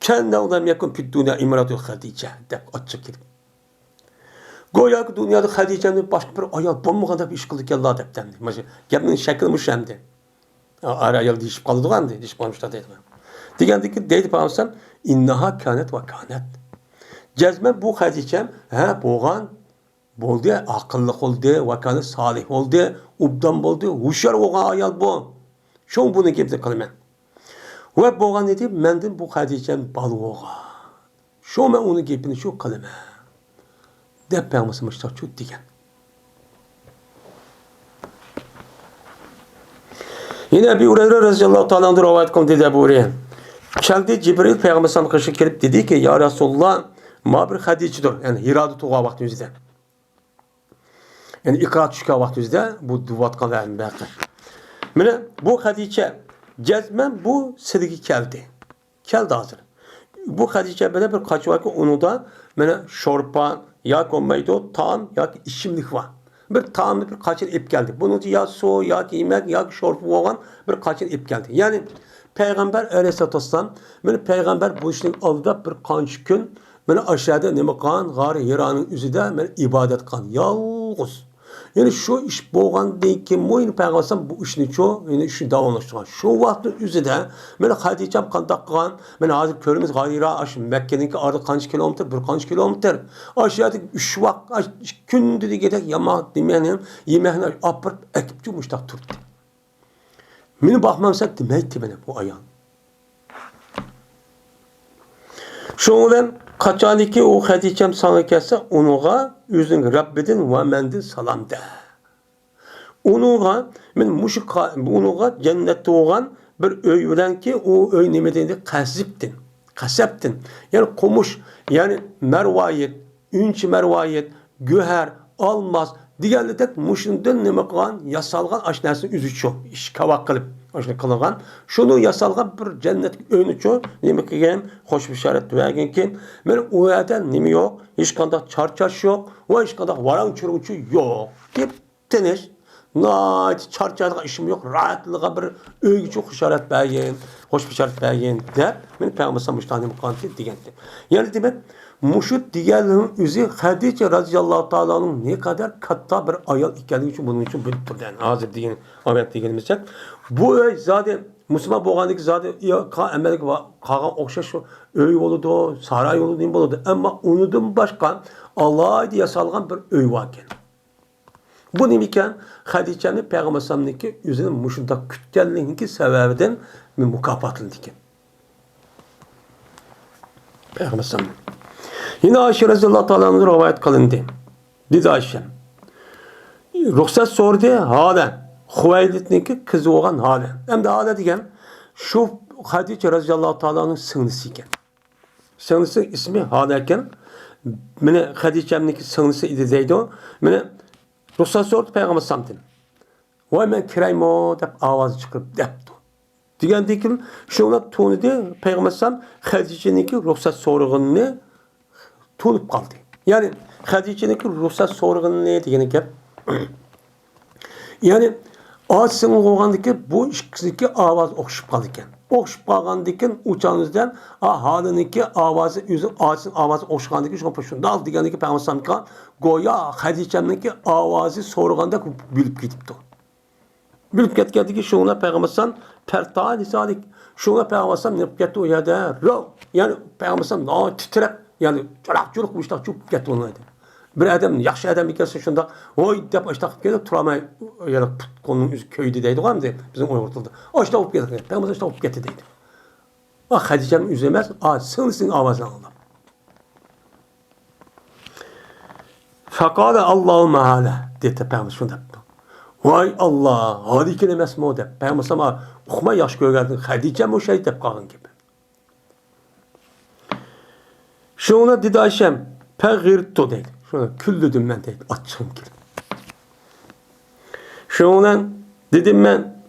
Kendi olam yakın bir dünya imratul Hadice dep açık gidip. Goya ki dünyada Hadice'nin başka bir ayal bulmaganda bir iş kıldık Allah dep dendi. Mesela gapning şekilmiş hemdi. Ara ayal deyişip kaldı gandı, deyişip kalmışlar deydi. Degendi ki deydi Peygamber innaha kanet ve kanet. Cezmen bu Hadice'm boğan boldu, akıllı oldu, ve kanet salih oldu, ubdan oldu, huşyar oğan ayal bu. Şoň bunu gepde kılmen. Ve boğan ne deyip, mendin bu Hadice'm balı oğan. Şo men onu gepini şu kılmen. Dep Peygamber Mustafa çok digen. Yine Ebu Hureyre radıyallahu ta'ala anhu rivayet kıldı dedi Ebu Hureyre. Geldi Cibril Peygamber sallallahu gelip dedi ki ya Resulullah ma bir Hadice'dir. Yani Hira'da tuğa vaktimizde. Yani ikra düşka vaktimizde bu duvatkan verin belki. Mine bu Hadice cezmen bu silgi keldi. Keldi hazır. Bu Hadice böyle bir kaç vakit onu da mine şorpa ya konmaydı tam ya içimlik var. Bir tam bir kaçın ip geldi. Bunun ya su ya yemek ya şorpa olan bir kaçın ip geldi. Yani Peygamber Aleyhisselatü Vesselam mine Peygamber bu işin aldı bir kaç gün mine aşağıda ne kan gari Hira'nın üzerinde mine ibadet kan yalnız. Yani şu iş boğan değil ki muayene Peygamber bu işini çoğu yani işi davranıştıran. Şu vaktin üzerinde ben Hadice'm kandak kan ben hazır körümüz gayra aş Mekke'ninki ardı kaç kilometre bir kaç kilometre aşağıda 3 vakit gün dedi gidek yama demeyenin yemeğini apırıp ekip cumuştak turdu. Beni bakmamsak demekti bana bu ayağın. Şoňdan kaçaniki o Hadice'm sana kelse onuğa yüzün Rabbidin ve mendin salam de. Onuğa men muşu onuğa cennette olan bir öy bilen ki o öy nimedinde kasiptin. Kasaptin. Yani komuş yani mervayet, ünçü mervayet, göher, almaz diğerleri muşundan nime kılan yasalgan aşnasını üzüçü. İş kavak kılıp aşna kılgan. Şunu yasalgan bir cennet öynüçü. Nime kıgan hoş bir şaret vergen ki men o yerden nime yok. Hiç kandak çarçaş yok. O hiç kandak varan çürüçü yok. Dip teniş. Nait çarçaşlığa işim yok. Rahatlığa bir öygüçü işaret vergen. Hoş bir şaret vergen der. Men Peygamber sallallahu aleyhi ve sellem yani demek muşut diğerlerinin üzü Hadice radıyallahu ta'ala'nın ne kadar katta bir ayal ikenliği için bunun için büyük türden hazır diyen ayet diyenimizde. Bu öy zaten Müslüman boğandaki zaten emelik kalan okşaş öy oludu, saray oludu, ne oludu. Ama unudum başka Allah'a diye salgan bir öy varken. Bu nemiken Hadice'nin Peygamber sallallahu üzerine muşunda kütkenliğindeki sebebiden mukafatlı diken. Peygamber sallallahu. Yine Ayşe radıyallahu ta'ala'nın rivayet kılındı. Dedi Ayşe. Ruhsat sordu hala. Huveylid'ninki kızı olan hala. Hem de hala diyen şu Hadice radıyallahu ta'ala'nın sınısı iken. Sınısı ismi hala iken. Mene Hadice'ninki sınısı idi deydi o. Mene ruhsat sordu Peygamber sallallahu. Vay men kirayım o deyip avazı çıkıp depti. Diyen dikim şuna tonudu Peygamber sallallahu Hadice'ninki ruhsat sorğununu tunup kaldı. Yani Hadice'ninki ruhsat sorğunu ne degeni gap? Yani ağaçsının oğandaki bu ikisindeki avaz okşup kaldı iken. Okşup kalgandikin uçağınızdan halindeki avazı yüzün ağaçsın avazı okşukandaki şu şunda al degendeki Peygamber sallallahu goya Hadice'ninki avazı sorğanda bilip gidipti. Bilip ketkediki şuna Peygamber sallallahu perta lisalik şuna Peygamber sallallahu ne yaptı o yerde? Yani Peygamber sallallahu titrek yani çolak muştak çok getdi onu dedi. Bir adam yaxşı adam ekansa şunda oy dep aştaq kelip turamay yani konunun köyde deydi qo'yam deb bizim o'yurtildi. Aştaq olib ketdi. Peygamber aştaq olib ketdi deydi. Hadice'm üzemez, sığınsın avazını aldı. Fakale Allahümme hala dedi Peygamber şunda. Vay Allah, Hadice'm emas mı deb. Peygamber sama uxma yaş görgərdin. Hadice'm o şey deb qalğan gibi. Şuna dedi Ayşem, pəğirtu deydi. Şuna küllüdüm ben deydi, açığım gibi. Şuna dedim ben,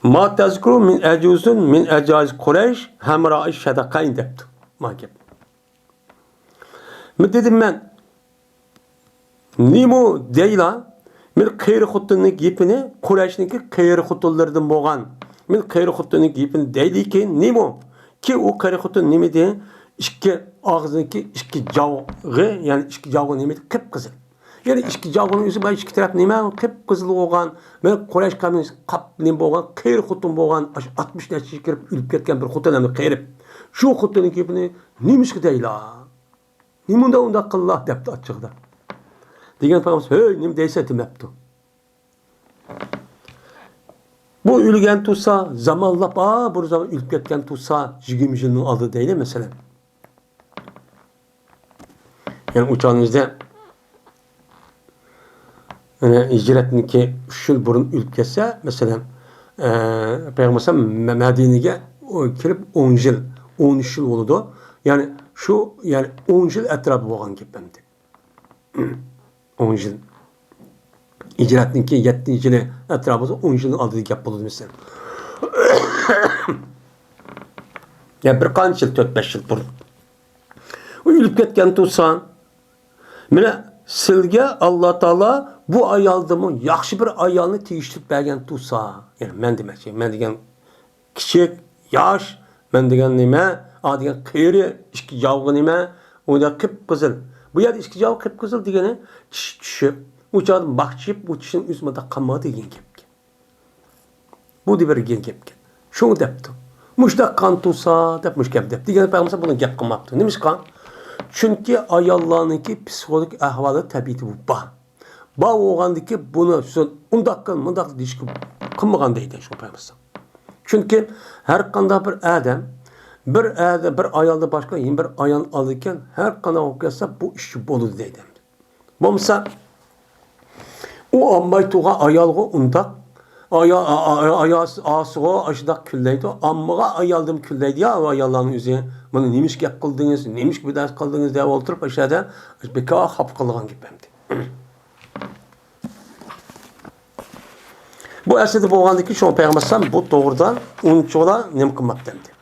ma tezkuru min ecuzun min ecaz Kureyş hemra-i şedakayn depti. Mahkep. Dedim ben, nimu deyla, bir kıyır kutunun ipini Kureyş'ninki kıyır kutulardan boğan, Men qeyri xutini gepini deydi ki nima? Ki o qeyri xutin nima de? İki ağzındaki iki jawgı, yani iki jawgı nima qip-qizil. Yani iki jawgının özü bay iki taraf nima qip-qizil bo'lgan, men Quraysh qavmining qap nima bo'lgan, qeyri xutin bo'lgan, 60 necha kirib o'lib ketgan bir xutinni qeyrib. Shu xutini gepini nimishki deyla? Nimunda unda qillah debdi açıqda. Degan payg'ambar, "Hey, nima deysa demabdi." Bu ölgen tutsa, zamanlap, bu zaman ölüp ketken tutsa, 20 yılın aldı değil mesela. Yani uçağımızda yani hicretindeki 3 yıl burun ölüp ketse, mesela Peygamber Medine'ye kirip 10 yıl, 13 yıl oldu. Yani şu, yani 10 yıl etrafı olan gibi bende. 10 yıl. Hicretindeki 7. yılı etrafı 10 yılın aldığı gibi oldu mesela. Yani bir kaç yıl, 4-5 yıl burun. Ölüp ketken tutsan, mene silge Allah Taala bu ayaldımın yaxşı bir ayalını teyiştirip bergen tutsa, yani men demek, men degen küçük, yaş, men degen nime, degen qeyri, iki jawgı nime, onda qip-qizil. Bu yer iki jawgı qip-qizil degeni düşüp, uçadan bakçıp, uçuşun üzmede kalmadı degen gepke. Bu da bir gen gepke. Şunu depti. Muşta kan tutsa, dep muşkep dep. Degen Peygamber bunu gep qılmaptı. Nemiş kan? Çünkü ayallarınki psikolojik ahvalı tabiati bu bağ. Bağ oğandaki bunu undakkan mundakkan dişki kılmagan deydi şu Peygamber. Çünkü her kanda bir adam bir ayalda başka yeni bir ayal alırken her kanda okuyasa bu işi bolu deydi. Bomsa o ambaytuğa ayalğı undak asığa aşıdak külleydi. Ammağa ayaldım külleydi ya o ayalların üzerine. Bunu neymiş gap kıldınız, neymiş bir ders kıldınız diye oturup aşağıda beka hap kılgan gibi bemdi. Bu eserde boğandaki şu Peygamber bu doğrudan unçola nem kılmak demdi.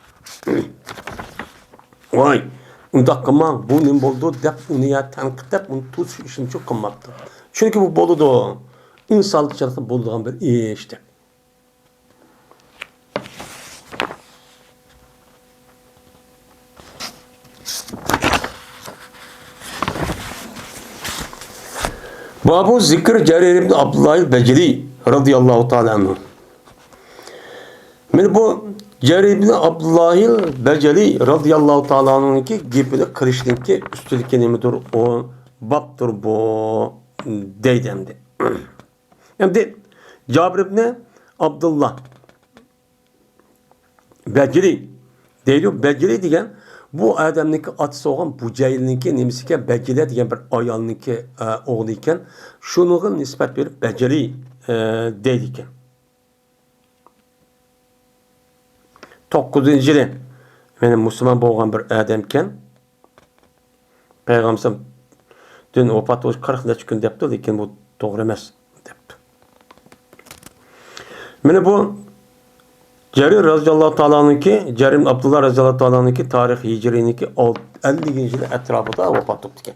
Vay, undak kılmak bu nem boldu dep onu ya tanıkıp onu tut işini çok kılmaktı. Çünkü bu boludu. İnsanlık içerisinde bulduğun bir iyi işte. Babu zikr Cerir ibn Abdullah Becri radıyallahu ta'ala anhu. Men bu Cerir ibn Abdullah Becri radıyallahu ta'ala anhu'nun ki gepini kırıştınki üstülük nemidir o baptır bu deydemdi. Hem Cabir ibn Abdullah Becri deydi. Becri degan bu adamniki atısı olan bu cahilninki nemisiken Becri degan bir ayalninki oğlu iken şunuğa nispet verip Becri deydi iken. 9. yılı benim Müslüman boğan bir adamken Peygamber dün opat olmuş 40 neçə gün depti, lekin bu doğru emas depti. Mene bu Cerir radıyallahu ta'ala'nınki, Cerir Abdullah radıyallahu ta'ala'nınki tarih hicrininki 50. yılı etrafında vefat ettiken.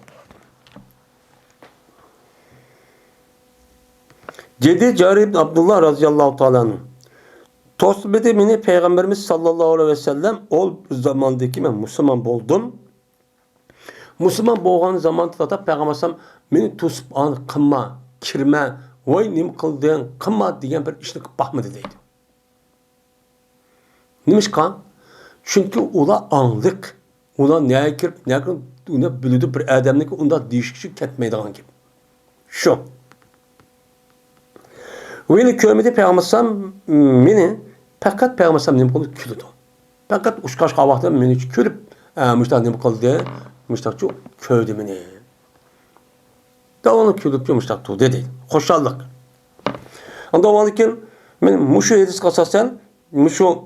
Cedi Cerir Abdullah radıyallahu ta'ala'nın tosbedi meni Peygamberimiz sallallahu aleyhi ve sellem ol zamandaki ben Müslüman boldum. Müslüman boğan zamanda da Peygamber meni tosub an qılma, kirme, vay nim qıldın, qılma degan bir ishni qilib baxmadi deydi. Nimishqa? Çünkü ular anlık, ular neye kirib, neye bildi bir adamniki unda deyishkishi ketmaydigan gap. Shu. Veli körmedi Peygamber meni faqat Peygamber nima qildi kuldi. Faqat ushqashqa vaqtda meni kulib, müştaq nima qildi? Müştaqçı kövdü meni. Davamlı külüp müştaq tu dedi. Xoşallık. Anda olanken men muşu hadis qasasan muşu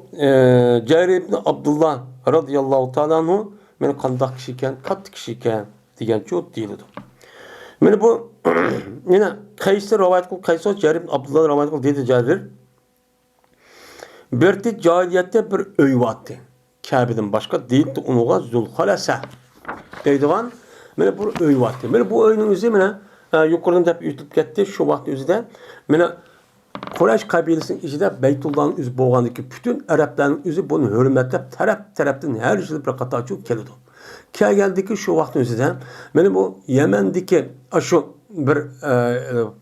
Cerir ibn Abdullah radıyallahu ta'ala anhu men qandaq kishi ekan, qattiq kishi ekan degan çok deyildi. Men bu yana qaysi rivoyat qilib qaysi Cerir ibn Abdullah rivoyat qilib dedi Cerir. Berti cahiliyette bir öy vardı. Kabe'den başka deyildi onuğa Zulhalasa. Deydiğen mene bu öy vardı. Mene bu öyünün üzerine yukarıdan hep ütüp gitti şu vakti üzerinde. Mene Quraysh qabiləsinin içində Beytullahın üzü bolğandakı bütün ərəblərin üzü bunu hörmətləb tərəf-tərəfdən hər yıl bir qatar çox gəldi. Gəlgəndiki şu vaxtın özüdə mənim bu Yemendəki şu bir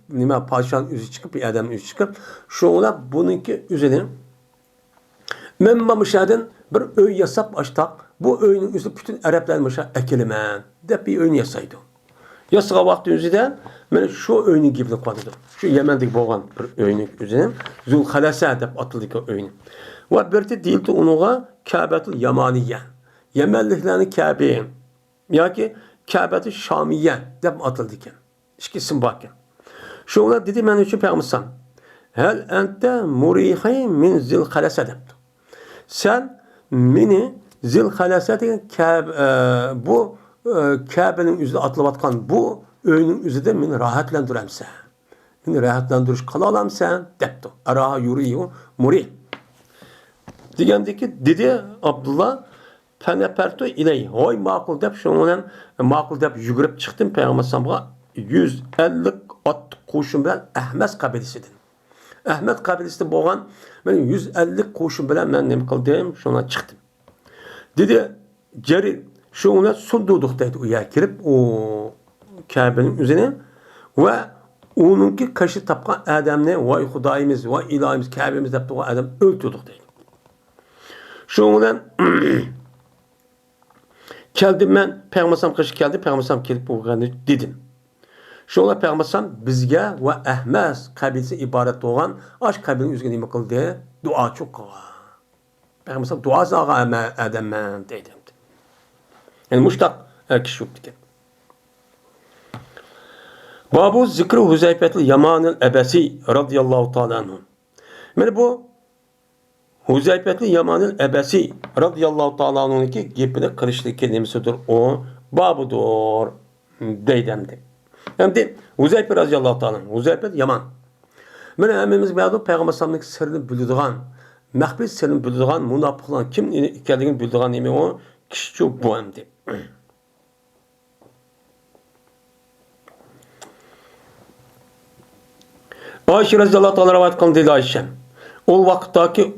nima padişahın üzü çıxıb, bir adamın üzü çıxıb, şoğuna bununki üzünü məmməmişədən bir öy yasab açtaq. Bu öyünün üzü bütün ərəblərin mişə əkilimən deyib bir öyün yasaydı. Yasağa vaxtı üzüdə mən şu öyünün gibini qoydu. Şu Yemendəki bolğan bir öyünün üzünü Zulxaləsə deyib atıldı ki öyünü. Və bir də deyildi onuğa Kəbətul Yamaniyyə. Yemenliklərin Kəbəyə yoki Kəbətul Şamiyyə deyib atıldı ki. İkisi bakın. Şoğuna dedi mən üçün Peyğəmbər Həl əntə murihi min Zulxaləsə deyibdi. Sen meni Zilhalese degan bu Kabe'nin üzerine atlavatkan bu öğünün üzerinde meni rahatlandıramsa. Meni rahatlандырыш kala alamsan depti. Araha yuriyu muri. Degandeki dedi Abdullah Fenepertu iley. Hoy makul dep şunun makul dep yugurip çıktım Peygamber Sam'a 150 at koşun bilen Ahmes kabilesidir. Ahmet kabilesinde boğan ben 150 koşun bilen ben ne kıldım şuna çıktım. Dedi Cerir şuna sundurduk dedi uya kirip o Kabe'nin üzerine ve onunki kaşı tapkan adamne vay Hudayimiz vay ilahimiz Kabe'miz yaptı o adam öldürdük dedi. Şundan geldim ben Peygamber kaşı geldi Peygamber gelip o dedim. Şola Peygamber bizge ve Ahmes kabilesi ibaret olan aşk kabilinin üzerine nima kıldı? Dua çok kıva. Peygamber dua zağa adam dedim. Yani muştak kişi yok diken. Babu zikri Huzeyfetil Yamanil Ebesi radıyallahu ta'ala anhu. Yani bu Huzeyfetil Yamanil Ebesi radıyallahu ta'ala anhu'nunki gepini kırışlık kelimesidir. O babudur deydemdi. Hem de Huzeyfe radıyallahu ta'ala Huzeyfe Yaman. Mene hemmemiz biladiği Peygamber sallallahu sırrını bildiğin, mehbis sırrını bildiğin, münafıkların kim ikendiğini bildiğin neymi o kişi çok bu hem de. Ayşe radıyallahu ta'ala rivayet kılın dedi Ayşe. O vakittaki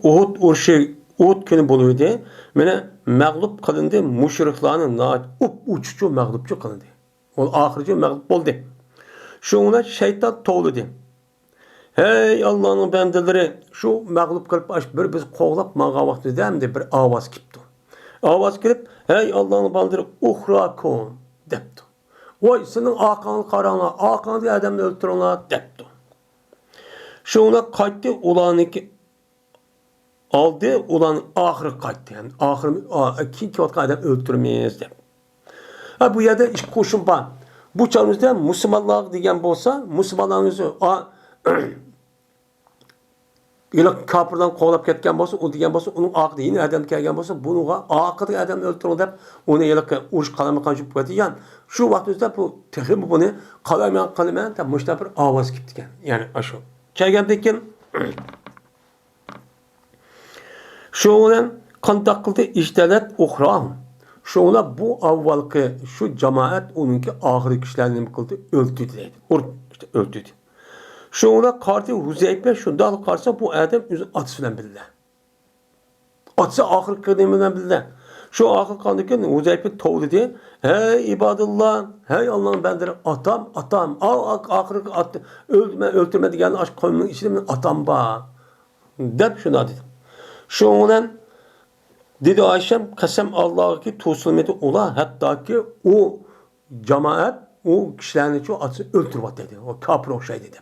Uhud günü buluydu. Mene mağlup kılındı, müşriklerin uçucu mağlupçu kılındı. O ahirci mağlup oldu. Şuna şeytan tovladı. Hey Allah'ın bendeleri şu mağlup kılıp aç bir biz kovlap mağa vakti demdi bir avaz kipti. Avaz kirip hey Allah'ın bendeleri uhrakun depti. Vay senin akanı karanlar, akanı adamını öldürünler depti. Şuna kayıttı ulanınki aldı ulanın ahırı kayıttı. Yani ahırı ki adam öldürmeyiz dep. Ha bu yerde iş koşun var. Bu çağımızda Müslümanlar diyen olsa Müslümanlarınızı ile kapırdan kovlap ketken olsa o diyen olsa onun aklı yine adam kelgen olsa bunu akıllı adam öldürün deyip onu yıllık uç kalama kaçıp koyduğun şu vaktimizde bu tehrim bunu kalamayan da müştah bir avaz gittiken yani aşağı. Kelgendeyken şu olan kandak kıldı işdelet uhrahım. Şuna bu avvalki şu cemaat onunki ahir kişilerini kıldı öldü dedi. İşte öldü. Şuna kartı Huzeyfe şundan karsa bu adam yüzü atısıyla bildi. Atısı ahir kılığından bildi. Şu ahir kandaki Huzeyfe tov dedi. Hey ibadullah, hey Allah'ın benleri atam. Ahir attı. Öldürmedi geldi aşk koyunun içine atam ba. Dep şuna dedim. Şundan dedi Ayşem kasem Allah'a ki tusulmeti ola hatta ki o cemaat o kişilerini çoğu atı öldürmek dedi. O kapır o şey dedi.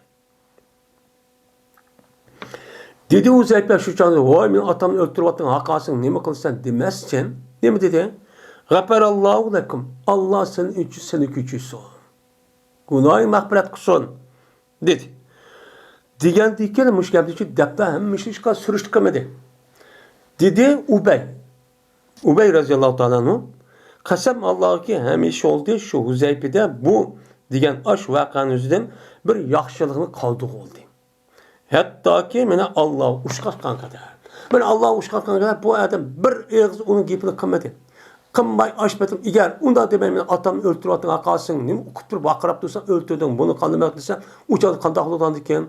Dedi Huzeyfe şu çağında vay benim atamı öldürmek hakasın ne mi kılsan demezsen ne mi dedi? Gafarallahu lekum. Allah senin üçü seni küçüsü. Günahı mağfiret kılsın dedi. Diyen dikene müşkemdi ki depte hem mişişka sürüştükemedi. Dedi Ubey radıyallahu ta'ala kasem Allah'a ki hemişe oldu şu Huzeyfe'de bu diyen aş vakanın yüzünden bir yaxşılığını kaldığı oldu. Hatta ki mene Allah uşqatkan kadar. Ben Allah uşqatkan kadar bu adam bir ağız onun gipini kımmedi. Kımmay açmadım. İger onda demem men atam öldürüp atın akasın. Nim okup bakırap dursan öldürdün. Bunu kandırmak desen uçadı kandaklıdan diken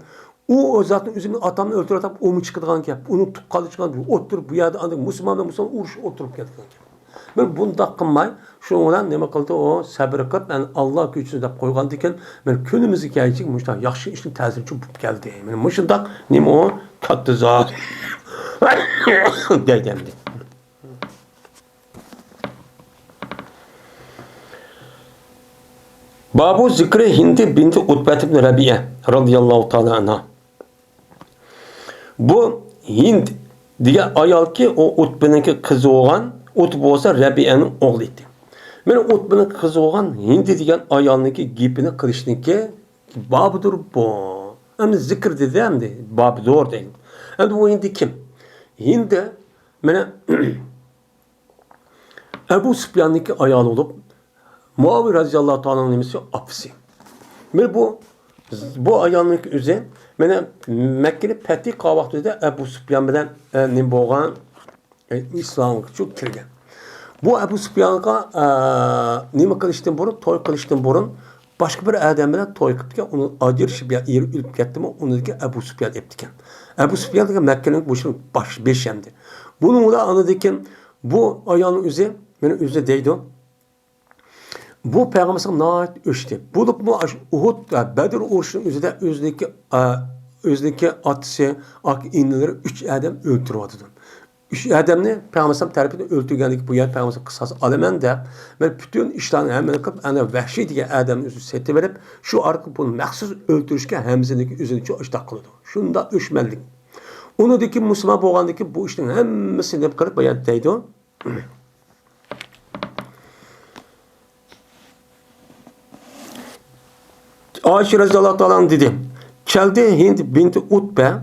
O zaten üzümün atamını öldürüp atıp onu çıkıdığan gap. Onu tuqqalı çıkan oturup bu yerde ancak Müslüman uruş oturup ketken gap. Ben bunda qılmay, şoňadan nima qıldy o sabr qılıp, men Allah güçsüz dep koygan diken, men könümüzü käýçik muşta ýaxşy işin täsiri üçin bup geldi. Men muşundak nima o katty zat. Deýdimdi. Babu zikri Hindi binti Utbet ibn Rabi'e radıyallahu ta'ala anha. Bu Hind diye ayal ki o Utbe'ninki kızı olan Utbe olsa Rabi'e'nin oğlu idi. Men Utbe'nin kızı olan Hindi diyen ayalınki gipini kılıştınki babudur bu. Hem zikir dedi hem de babudur değil. Hem de bu Hindi kim? Hindi mene Ebu Süfyan'ınki ayal olup Muaviye radıyallahu ta'ala'nın nemisi Afsi. Men bu ayalınki üzerine mene Mekke'li Fethi qavaqtida Ebu Süfyan bilen ne bolgan İslam'a çok kirgen. Bu Ebu Süfyan'a nima qilishdan burun, to'y qilishdan burun boshqa bir odam bilan to'y qilibdi. Uni ajrashib eri o'lib ketdimi, uniki Ebu Süfyan etdikan. Ebu Süfyan degan Mekke'nin boshini baş beşemdi. Bunun da anladıkken bu ayalın üzerine meni o'zi deydi. Bu Peygamber'in naat öştü. Bulup mu Uhud, Bedir uğruşunun üzerinde özdeki atısı, ak inileri 3 adam öldürüyordu. 3 adamını Peygamber'in tarafından öldürgendik bu yer Peygamber'in kısası alamen de ben bütün işlerini hemen yapıp ana vahşi diye adamın üzerine seti verip şu arka bunu məxsus öldürüşke hemzindeki üzerine çok iştah kılıyordu. Şunda öşmeldik. Onu da ki Müslüman boğandaki bu işin hemsini yapıp bayan deydi. Ayşe radıyallahu ta'ala dedi. Keldi Hind binti Utbe.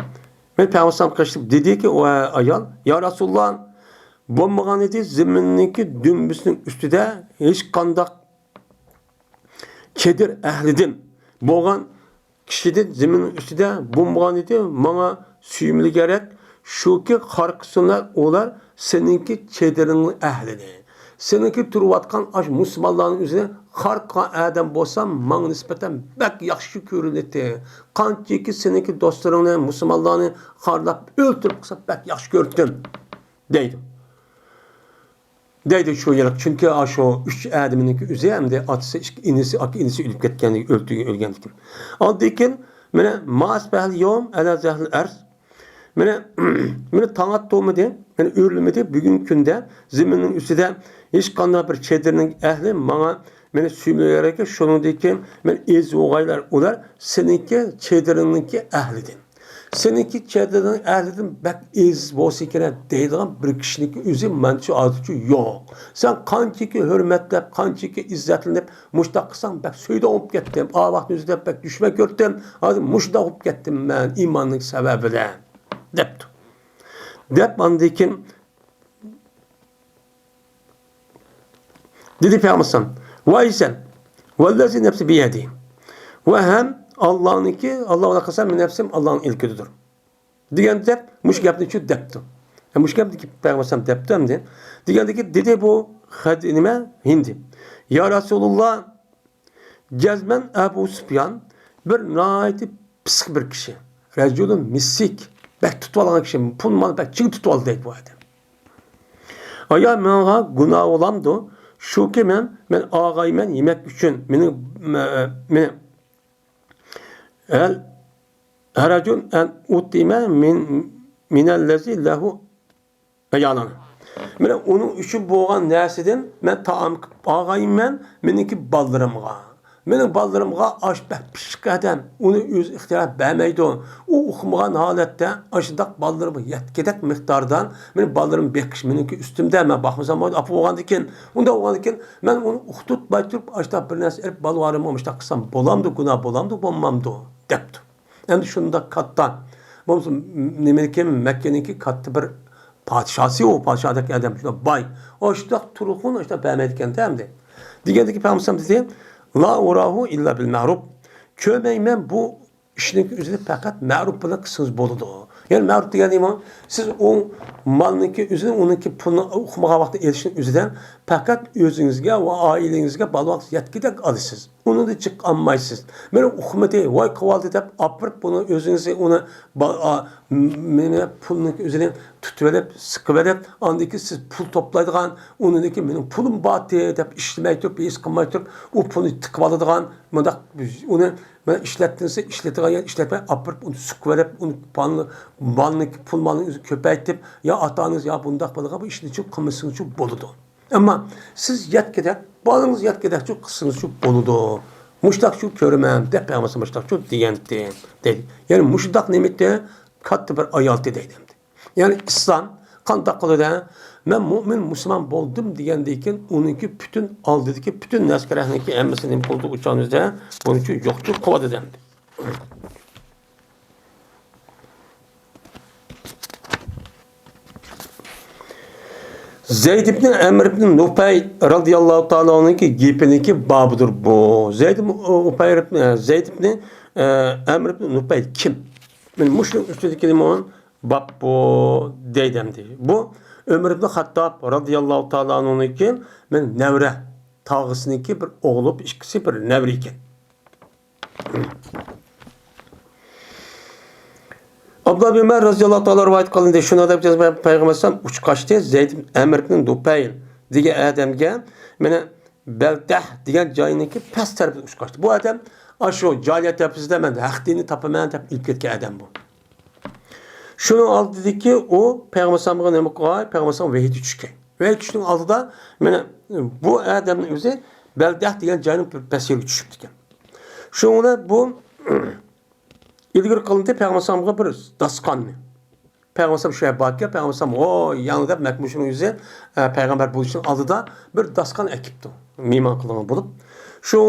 Ben Peygamber'e kaçtım. Dedi ki o ayal, ya Resulullah, bombagan dedi zimminninki dümbüsünün üstüde hiç kandak kedir ehlidim. Boğan kişide ziminin üstüde bombagan dedi bana süymeli gerek. Şu ki harkısınlar olar seninki kedirinin ehlini. Seninki turuvatkan aş Müslümanların üzerine harka adam bolsam bana nispeten bek yaxşı görüneti. Kançiki seninki dostlarını, Müslümanlarını harlap öldürüp kısa bek yaxşı gördüm. Deydim. Deydi şu yıllık çünkü aşo 3 adamınki üzerinde atısı inisi ölüp ketkenlik ölgenlik. Aldikin mene mas behli yom ala zahl ers. Mene tanat doğmadı, mene örülmedi bugün günde ziminin üstüde hiç kanlı bir çedirinin ehli bana mene süymeyerek şunundaki men ez oğaylar olar seninki çedirininki ehlidir. Seninki çedirinin ehlidir bak ez bosikine deydiğin bir kişilik özü mençi adıcı yok. Sen kançiki hürmetlep, kançiki izzetlenip muşta kısan bak söyde olup gittim. Vaxt üzüde bak düşme gördüm. Hadi muşta olup gittim ben imanın sebebiyle. Deptu. Dep andikin dedi Peygamber ve isen vellezi nefsi biyedi ve hem Allah'ınki Allah ona kasam nefsim Allah'ın ilkidir. Diyen dep muş yaptı şu deptu. Muş yaptı ki Peygamber deptu hem de. Diyen ki dedi bu hadinime Hindi. Ya Resulullah cezmen Ebu Süfyan bir naiti psik bir kişi. Reculun misik. Bek tutvalan kişi. Punman bek çiğ tutvalı deyip bu adam. Aya menha günah olamdı. Şu ki men ağaymen yemek için men el heracun en utime minellezi lehu beyanan. Men onun için boğan nesiden men taam ağaymen meniki baldırımga. Menin baldırımga aş bek pişik adam. Onu öz ihtilaf vermeydi. O okumagan halette aşıdak baldırımı yetkedek miktardan menin baldırım bekiş meninki üstümde men bakmasam apı oğan diken. Onda oğan diken men onu uhtut baytırıp aşıdak bir nesi erip balvarım olmuşta kısam bolamdı günah bolamdı bommamdı depti. Yani şunda kattan. Bu Mekke'ninki kattı bir padişahı o padişahdaki adam şuna bay. Aşıdak turukun aşıdak vermedikken değil mi? Diğerdeki Peygamber dedi la urahu illa bil ma'ruf. Kömeymen bu işin üzerinde fakat ma'ruf bilan qilsangiz bo'ladi. Yani ma'ruf deganim siz o malniki üzerine onunki pulni okumaga vaqtda erishishning o'zidan fakat o'zingizga va oilangizga balvaqt yetkidek olasiz. Onu da çıkanmaysız. Mene hükümeti vay kıvaldı dep apırıp bunu özünüzü onu mene pulunu özüne tutuverip sıkıverip andaki siz pul toplaydıgan onundaki benim pulum batı dep işlemey turup bir sıkılmay turup o pulunu tıkıvalıdıgan onu ben işlettiğinizde işletigen işletmeye apırıp onu sıkıverip onu balını pul malını köpeytip ya atanız ya bundak balığa bu işini çok kımısını çok boludu. Ama siz yetkeder, balınız yetkeder çok kısınız çok boludu. Muştak çok körümem, depeyamasa muştak çok diyendi. Yani muştak nimette katı bir ayaltı deydi. Yani İslam kandak kılıda ben mümin Müslüman boldum diyendeyken onunki bütün aldığındaki bütün neskerehneki emmesinin bulduğu uçağınızda bunun için yoktu kovadı dendi. Zeyd ibn Emr ibn Nufay radıyallahu ta'ala onunki giyipindeki babıdır bu. Zeyd ibn Emr ibn Nufay kim? Yani muşrik üstündeki limon bab bu deydemdi. Bu Ömer ibn Hattab radıyallahu ta'ala onunki men nevre tağısınınki bir oğlup ikisi bir nevre iken. Abdullah bin Ömer radıyallahu ta'ala rivayet kılındı. Şuna da biz Peygamber'den uç kaçtı. Zeyd Emr ibn Nufayl diye adamga mene Beltah diye cayındaki pes tarafı uç kaçtı. Bu adam aşo Caliyet tepesinde men hak dini tapamayan tep ilk ketken adam bu. Şunu aldı dedi ki o Peygamber'e ne mukayyet Peygamber'e vahiy düşkün. Vahiy düştüğün aldı da mene bu adamın özü Beltah diye cayının peseri düşüktü. Şuna bu İlgiri kılındı Peygamber'e bir daskan mı? Peygamber şöyle bakıyor, Peygamber o yanında Mekmuş'un yüzü Peygamber buluşun aldı da bir daskan ekipti. Miman kılığını bulup. Şu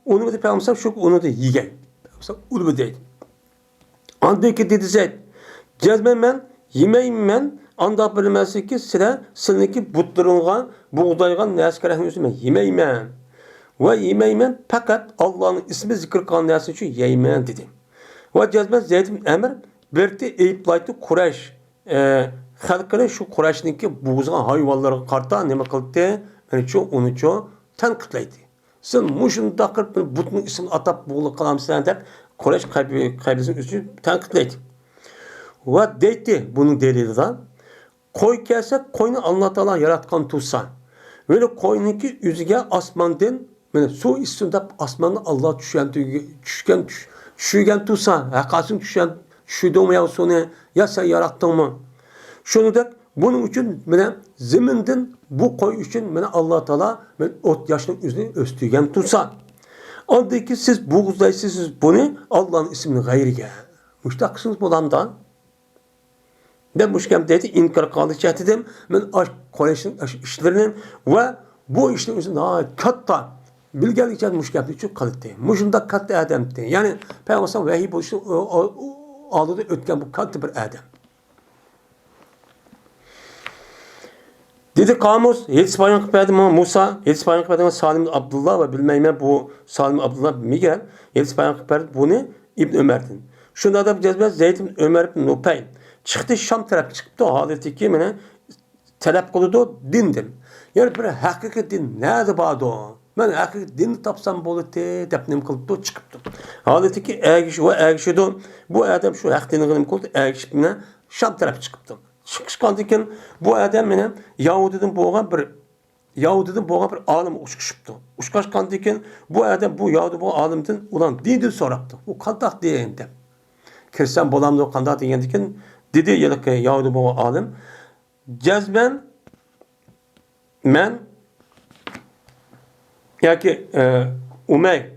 onu da Peygamber şu onu da yiygen. Peygamber ulu değil. Andaki dedi Zeyd, cezmen men, yemeyim men, anda bilmezse ki sizinki butlarınla, buğdaygan neskerehini yüzüme yemeyim men. Ve yemeyim men, fakat Allah'ın ismi zikir kan nesi için yeymen dedi. Ve cezben Zeyd ibn Emr berti eyiplaytı Kureyş halkını şu Kureyş'deki buğuzgan hayvanları karta ne kıldı? Yani onu çok tenkitlaydı. Sen muşun takır butun ismini atap buğulu kalamsın deyip Kureyş kaybetsin üstü tenkitlaydı. Ve deydi bunun delili de koy kelse koyunu anlatılan yaratkan tutsa. Böyle koyununki yüzüge asmandan yani su üstünde asmanı Allah düşügen tutsa, hakasın düşüdü mü ya sonu ya sen yarattın mı? Şunu da bunun için zeminden bu koy için Allah Teala ot yaşının yüzünü östügen tutsa. Andaki siz buğuzdaysınız bunu Allah'ın ismini gayrige. Müştaksınız bulandan. Ben müşkem dedi inkar kaldı çetedim. Ben Kureyş'in işlerinin ve bu işlerin yüzünden katta bilgelik için müşkemli çok kalıttı. Muşunda kattı adamdı. Yani Peygamber vahiy buluşu aldı ötken bu kattı bir adam. Dedi kamus, yedis bayan kıpaydım ama Musa, yedis bayan kıpaydım ama Salim Abdullah ve bilmeyme bu Salim Abdullah Miguel, yedis bayan kıpaydım bunu İbn Ömer'din. Şunda da bir cezbez Zeyd ibn Ömer ibn Nufayl. Çıktı Şam tarafı çıktı o haleti ki talep kılıdı dindir. Yani bir hakiki din nerede bağdı o? Ben hakiki din tapsam bolu te depnim kılıptı çıkıptı. Haleti ki ergişi de bu adam şu hak dini kılım kıldı ergişi mine Şam tarafı çıkıptı. Çıkışkandıkken bu adam mine Yahudiden boğan bir alim uçuşuptu. Uçuşkandıkken bu adam bu Yahudi bu alimden ulan dindir soraptı. Bu kandak diyeydi. Kirsen bolamda kandak diyeydikken dedi yılık Yahudi bu alim cezben men yaki Umey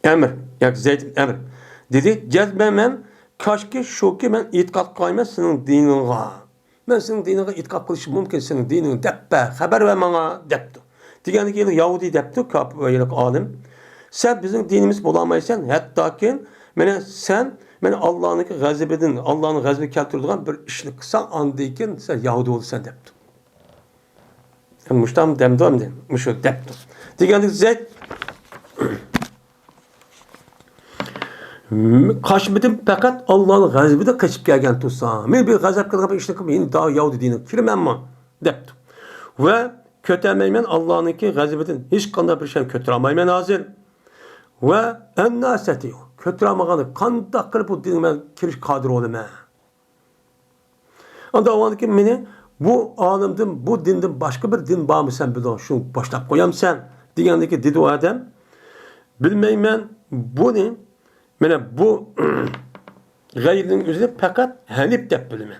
Emr yaki Zeyd Emr dedi cezben men kaşki şu ki men itikat koymaz senin dinine. Ben senin dinine itikat kılışım mümkün senin dinine depbe haber ver bana depti. Diyeni ki Yahudi depti yılık alim. Sen bizim dinimiz bulamaysan hatta ki sen Allah'ın gazibedin, Allah'ın gazibi keltirdiğin bir işini kısan andayken sen Yahudi olursan depti. Muştam demdom den, muşu depti. Diyendik Zeyd kaçmadım fakat Allah'ın gazibi de kaçıp gelgen tutsa. Men bir gazap kılgın bir işini kılgın daha Yahudi dini kirmem mi? Depti. Ve kötürmeymen Allah'ınki gazibidin. Hiç kanda bir şey kötüremeymen hazır. Ve en naseti kötüremeyeni kandak kılıp bu dinime kiriş kadir olayım. Anda o anki meni bu alimden, bu dinden başka bir din bağımı sen bilin. Şunu başlap koyam sen. Diyendeki dedi o adam. Bilmeymen bu ne? Mene bu gayrinin üzerine fakat Hanif dep bilmen.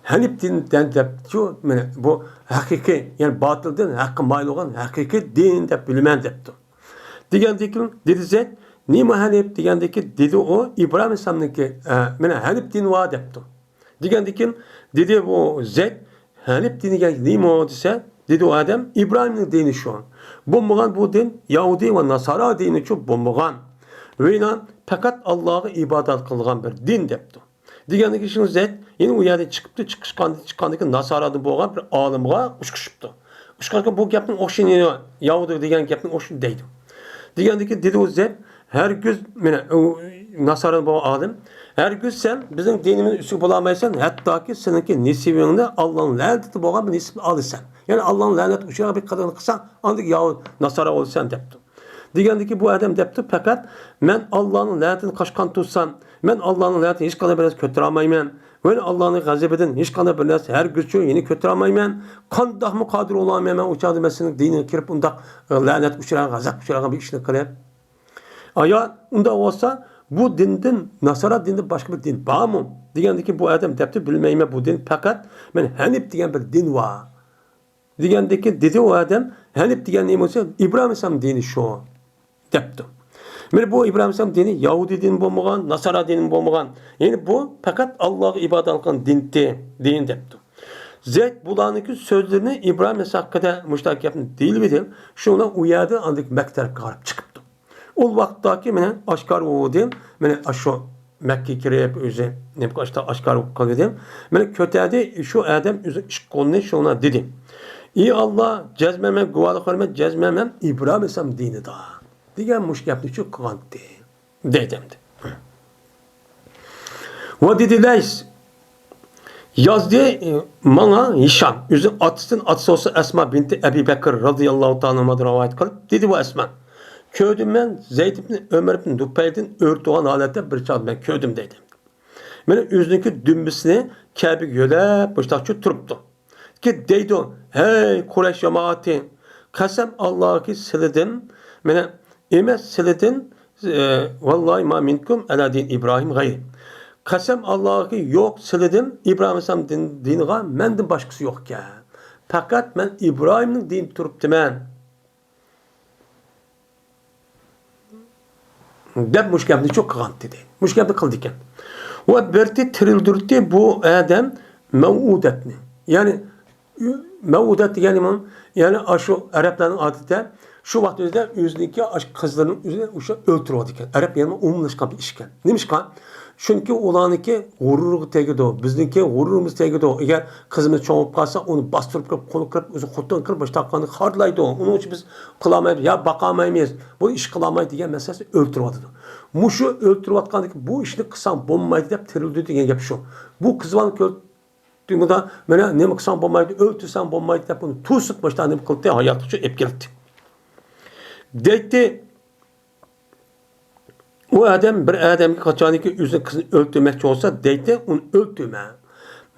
Hanif dinden dep şu mene bu hakiki yani batıldan hakkı mayıl olan hakiki din dep bilmen depti. Diyendeki dedi nima Hanif diyendeki dedi o İbrahim Aleyhisselam'ınki mene Hanif din va depti. Diyendeki dedi o zed Hanif dini gel nima o dese dedi o adam İbrahim'in dini şu an. Bombagan bu din Yahudi ve Nasara dini çok bombagan. Ve inan fakat Allah'a ibadet kılgan bir din depti. Diyendeki kişinin zed yine o yerde çıkıptı çıkandaki Nasara'dan boğan bir alimga uçkışıptı. Uçkışkan bu gapning oşini Yahudi degan gapning oşini deydi. Diyendeki dedi o zed her göz mene Nasara'dan boğan alim her göz sen bizim dinimizin üstü bulamaysan hatta ki seninki nisibinde Allah'ın laneti boğan bir nisip alırsan. Yani Allah'ın laneti uçağı bir kadını kısan andık Yahudi Nasara olsan depti. Diyendeki bu adam depti fakat men Allah'ın lanetini kaçkan tutsam men Allah'ın lanetini hiç kadar biraz kötüremaymen ve Allah'ın gazabından hiç kadar biraz her güçü yeni kötüremaymen kandah mı kadir olamaymen men uçağı demesinin dinini kirip undak lanet uçağı gazap uçağı bir işini kılıp aya unda olsa bu dinden Nasara dinde başka bir din var mı? Diyendeki bu adam depti bilmeyme bu din fakat men Hanif diyen bir din var. Diyendeki dedi o adam Hanif diyen neyse İbrahim Aleyhisselam dini şu depti. Yani bu İbrahim Aleyhisselam dini Yahudi dini bulmagan, Nasara dini bulmagan. Yani bu fakat Allah'a ibadet kılan din depti. Zed bulanıki sözlerini İbrahim Aleyhisselam hakkında müştak yapın değil mi değil. Şuna uyadı andık mekter karıp çıkıptı. O vakittaki mene aşkar oldu. Mene aşağı Mekke kireyip özü ne bu kadar aşkar oldu. Mene kötüde şu adam özü işkonne şuna dedi. İyi Allah cezmemem, guvalık vermem, cezmemem İbrahim Aleyhisselam dini daha. Diyen muş yaptı çok kanıttı. Dedemdi. Ve dediler yazdı bana Hişam. Üzü atısın atısı olsa Esma binti Ebi Bekir radıyallahu ta'ala rivayet kılıp dedi bu Esma. Köydüm ben Zeyd ibn Ömer ibn Dupeydin örtüğün halette bir çağdı ben köydüm dedim. Benim yüzündeki dümbüsünü Kabe göle baştakçı turuptu. Ki deydi o hey Kureyş cemaati kasem Allah'a ki siledim. Bana emes siledin vallahi ma minkum ala din İbrahim gayri. Kasem Allah'a ki yok siledim İbrahim Aleyhisselam diniga menden başkası yok ki. Fakat ben İbrahim'in din turuptu ben. Dep müşkemni çok kıgant dedi. Müşkemni kıldı iken. Ve berti tirildirdi bu adam mev'udetni. Yani mev'udet yani aşu Arapların adeti şu vakitte yüzündeki kızların üzerine uşa öldürüyordu iken. Arap yanıma umumlaşkan bir işken. Neymiş kan? Çünkü olanınki gururu tegidi o. Bizdeki gururumuz tegidi o. Eğer kızımız çoğup kalsa onu bastırıp kırıp, konu kırıp, özü kutun kırıp, baştaklarını hardlaydı o. Onun için biz kılamayız, ya bakamayız. Bu iş kılamayız diye meselesi öldürüyordu. Muşu öldürüyordu bu işini kısan bombaydı deyip tirildi diye gap şu. Bu kızvanlık öldüğümde da ne mi kısan bombaydı, öldürsen bombaydı deyip bunu tuğsut başta ne mi kıldı hayatı şu ep geldi. Deydi o adam bir adam kaçaniki yüzüne kızını öldürmekçi olsa deydi onu öldürme.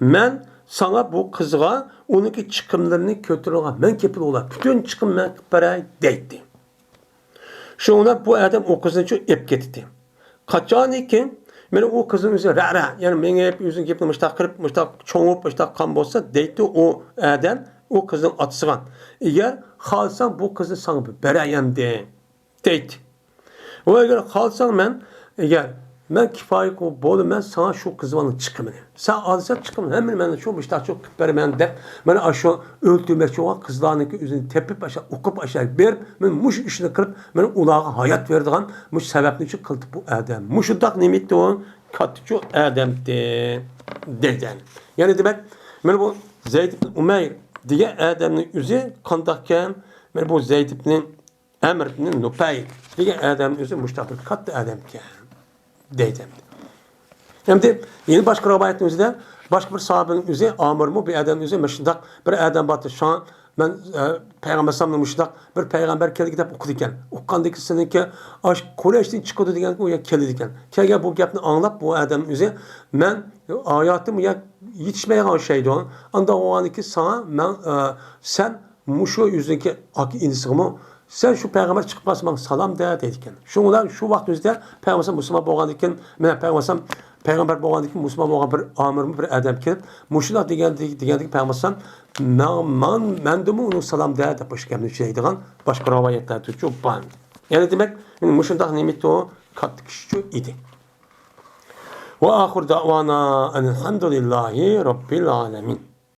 Ben sana bu kızga onunki çıkımlarını kötülüğe men kepil ola. Bütün çıkım men para deydi. Şuna bu adam o kızını çok ep getirdi. Kaçaniki men o kızın yüzü rara yani men hep yüzünü kepil müştak kırıp müştak çoğup müştak kan bolsa deydi o adam o kızın atısıgan. Eğer halsan bu kızı sana bereyem deydi. O eğer halsan ben kifayet bolu ben sana şu kızvanın çıkımını. Sen alırsan çıkımını hemen ben şu müştak çok ben de ben aşağı öldürmek çoğu kızlarınki üzerine tepip aşağı okup aşağı bir ben muş işini kırıp ben ulağa hayat verdiğim muş sebepli için kıldı bu adam. Muşudak nimitti o katıcı adamdı dedi. Yani demek ben bu Zeyd ibn Umeyr diye adamın üzeri kandakken ben bu Zeyd ibn Emr ibn Nupay diye adamın üzeri müştabir kattı adamken dedim. Hem de yeni başka rivayetimizde başka bir sahabenin üzeri Amr mu bir adamın üzeri meşindak bir adam batı şan Ben Peygamber sallallahu müştak bir peygamber keldi deb o'qidi ekan. O'qqandaki seninki aş Qurayshdan chiqadi degan u yer keldi ekan. Kelgan bu gapni anglab bu odam o'zi men hayotim ya yetishmagan şeydi o. Anda o'g'aniki sana men sen mushu yüzdeki ak insig'mi sen şu peygamber chiqib qolsa men salom de dedi ekan. Shunlar shu vaqt o'zida peygamber musulmon bo'lgan ekan, men peygamber bo'lgan ekan, musulmon bo'lgan bir amir bir odam kelib, mushlar degandek peygamber men de uni salom de deb boshqa gapni deydigan boshqa rivoyatlar turchu ban. Ya'ni demak, men mushundaq ne'mat o katta kishi edi. Ve ahir davana elhamdülillahi rabbil alamin.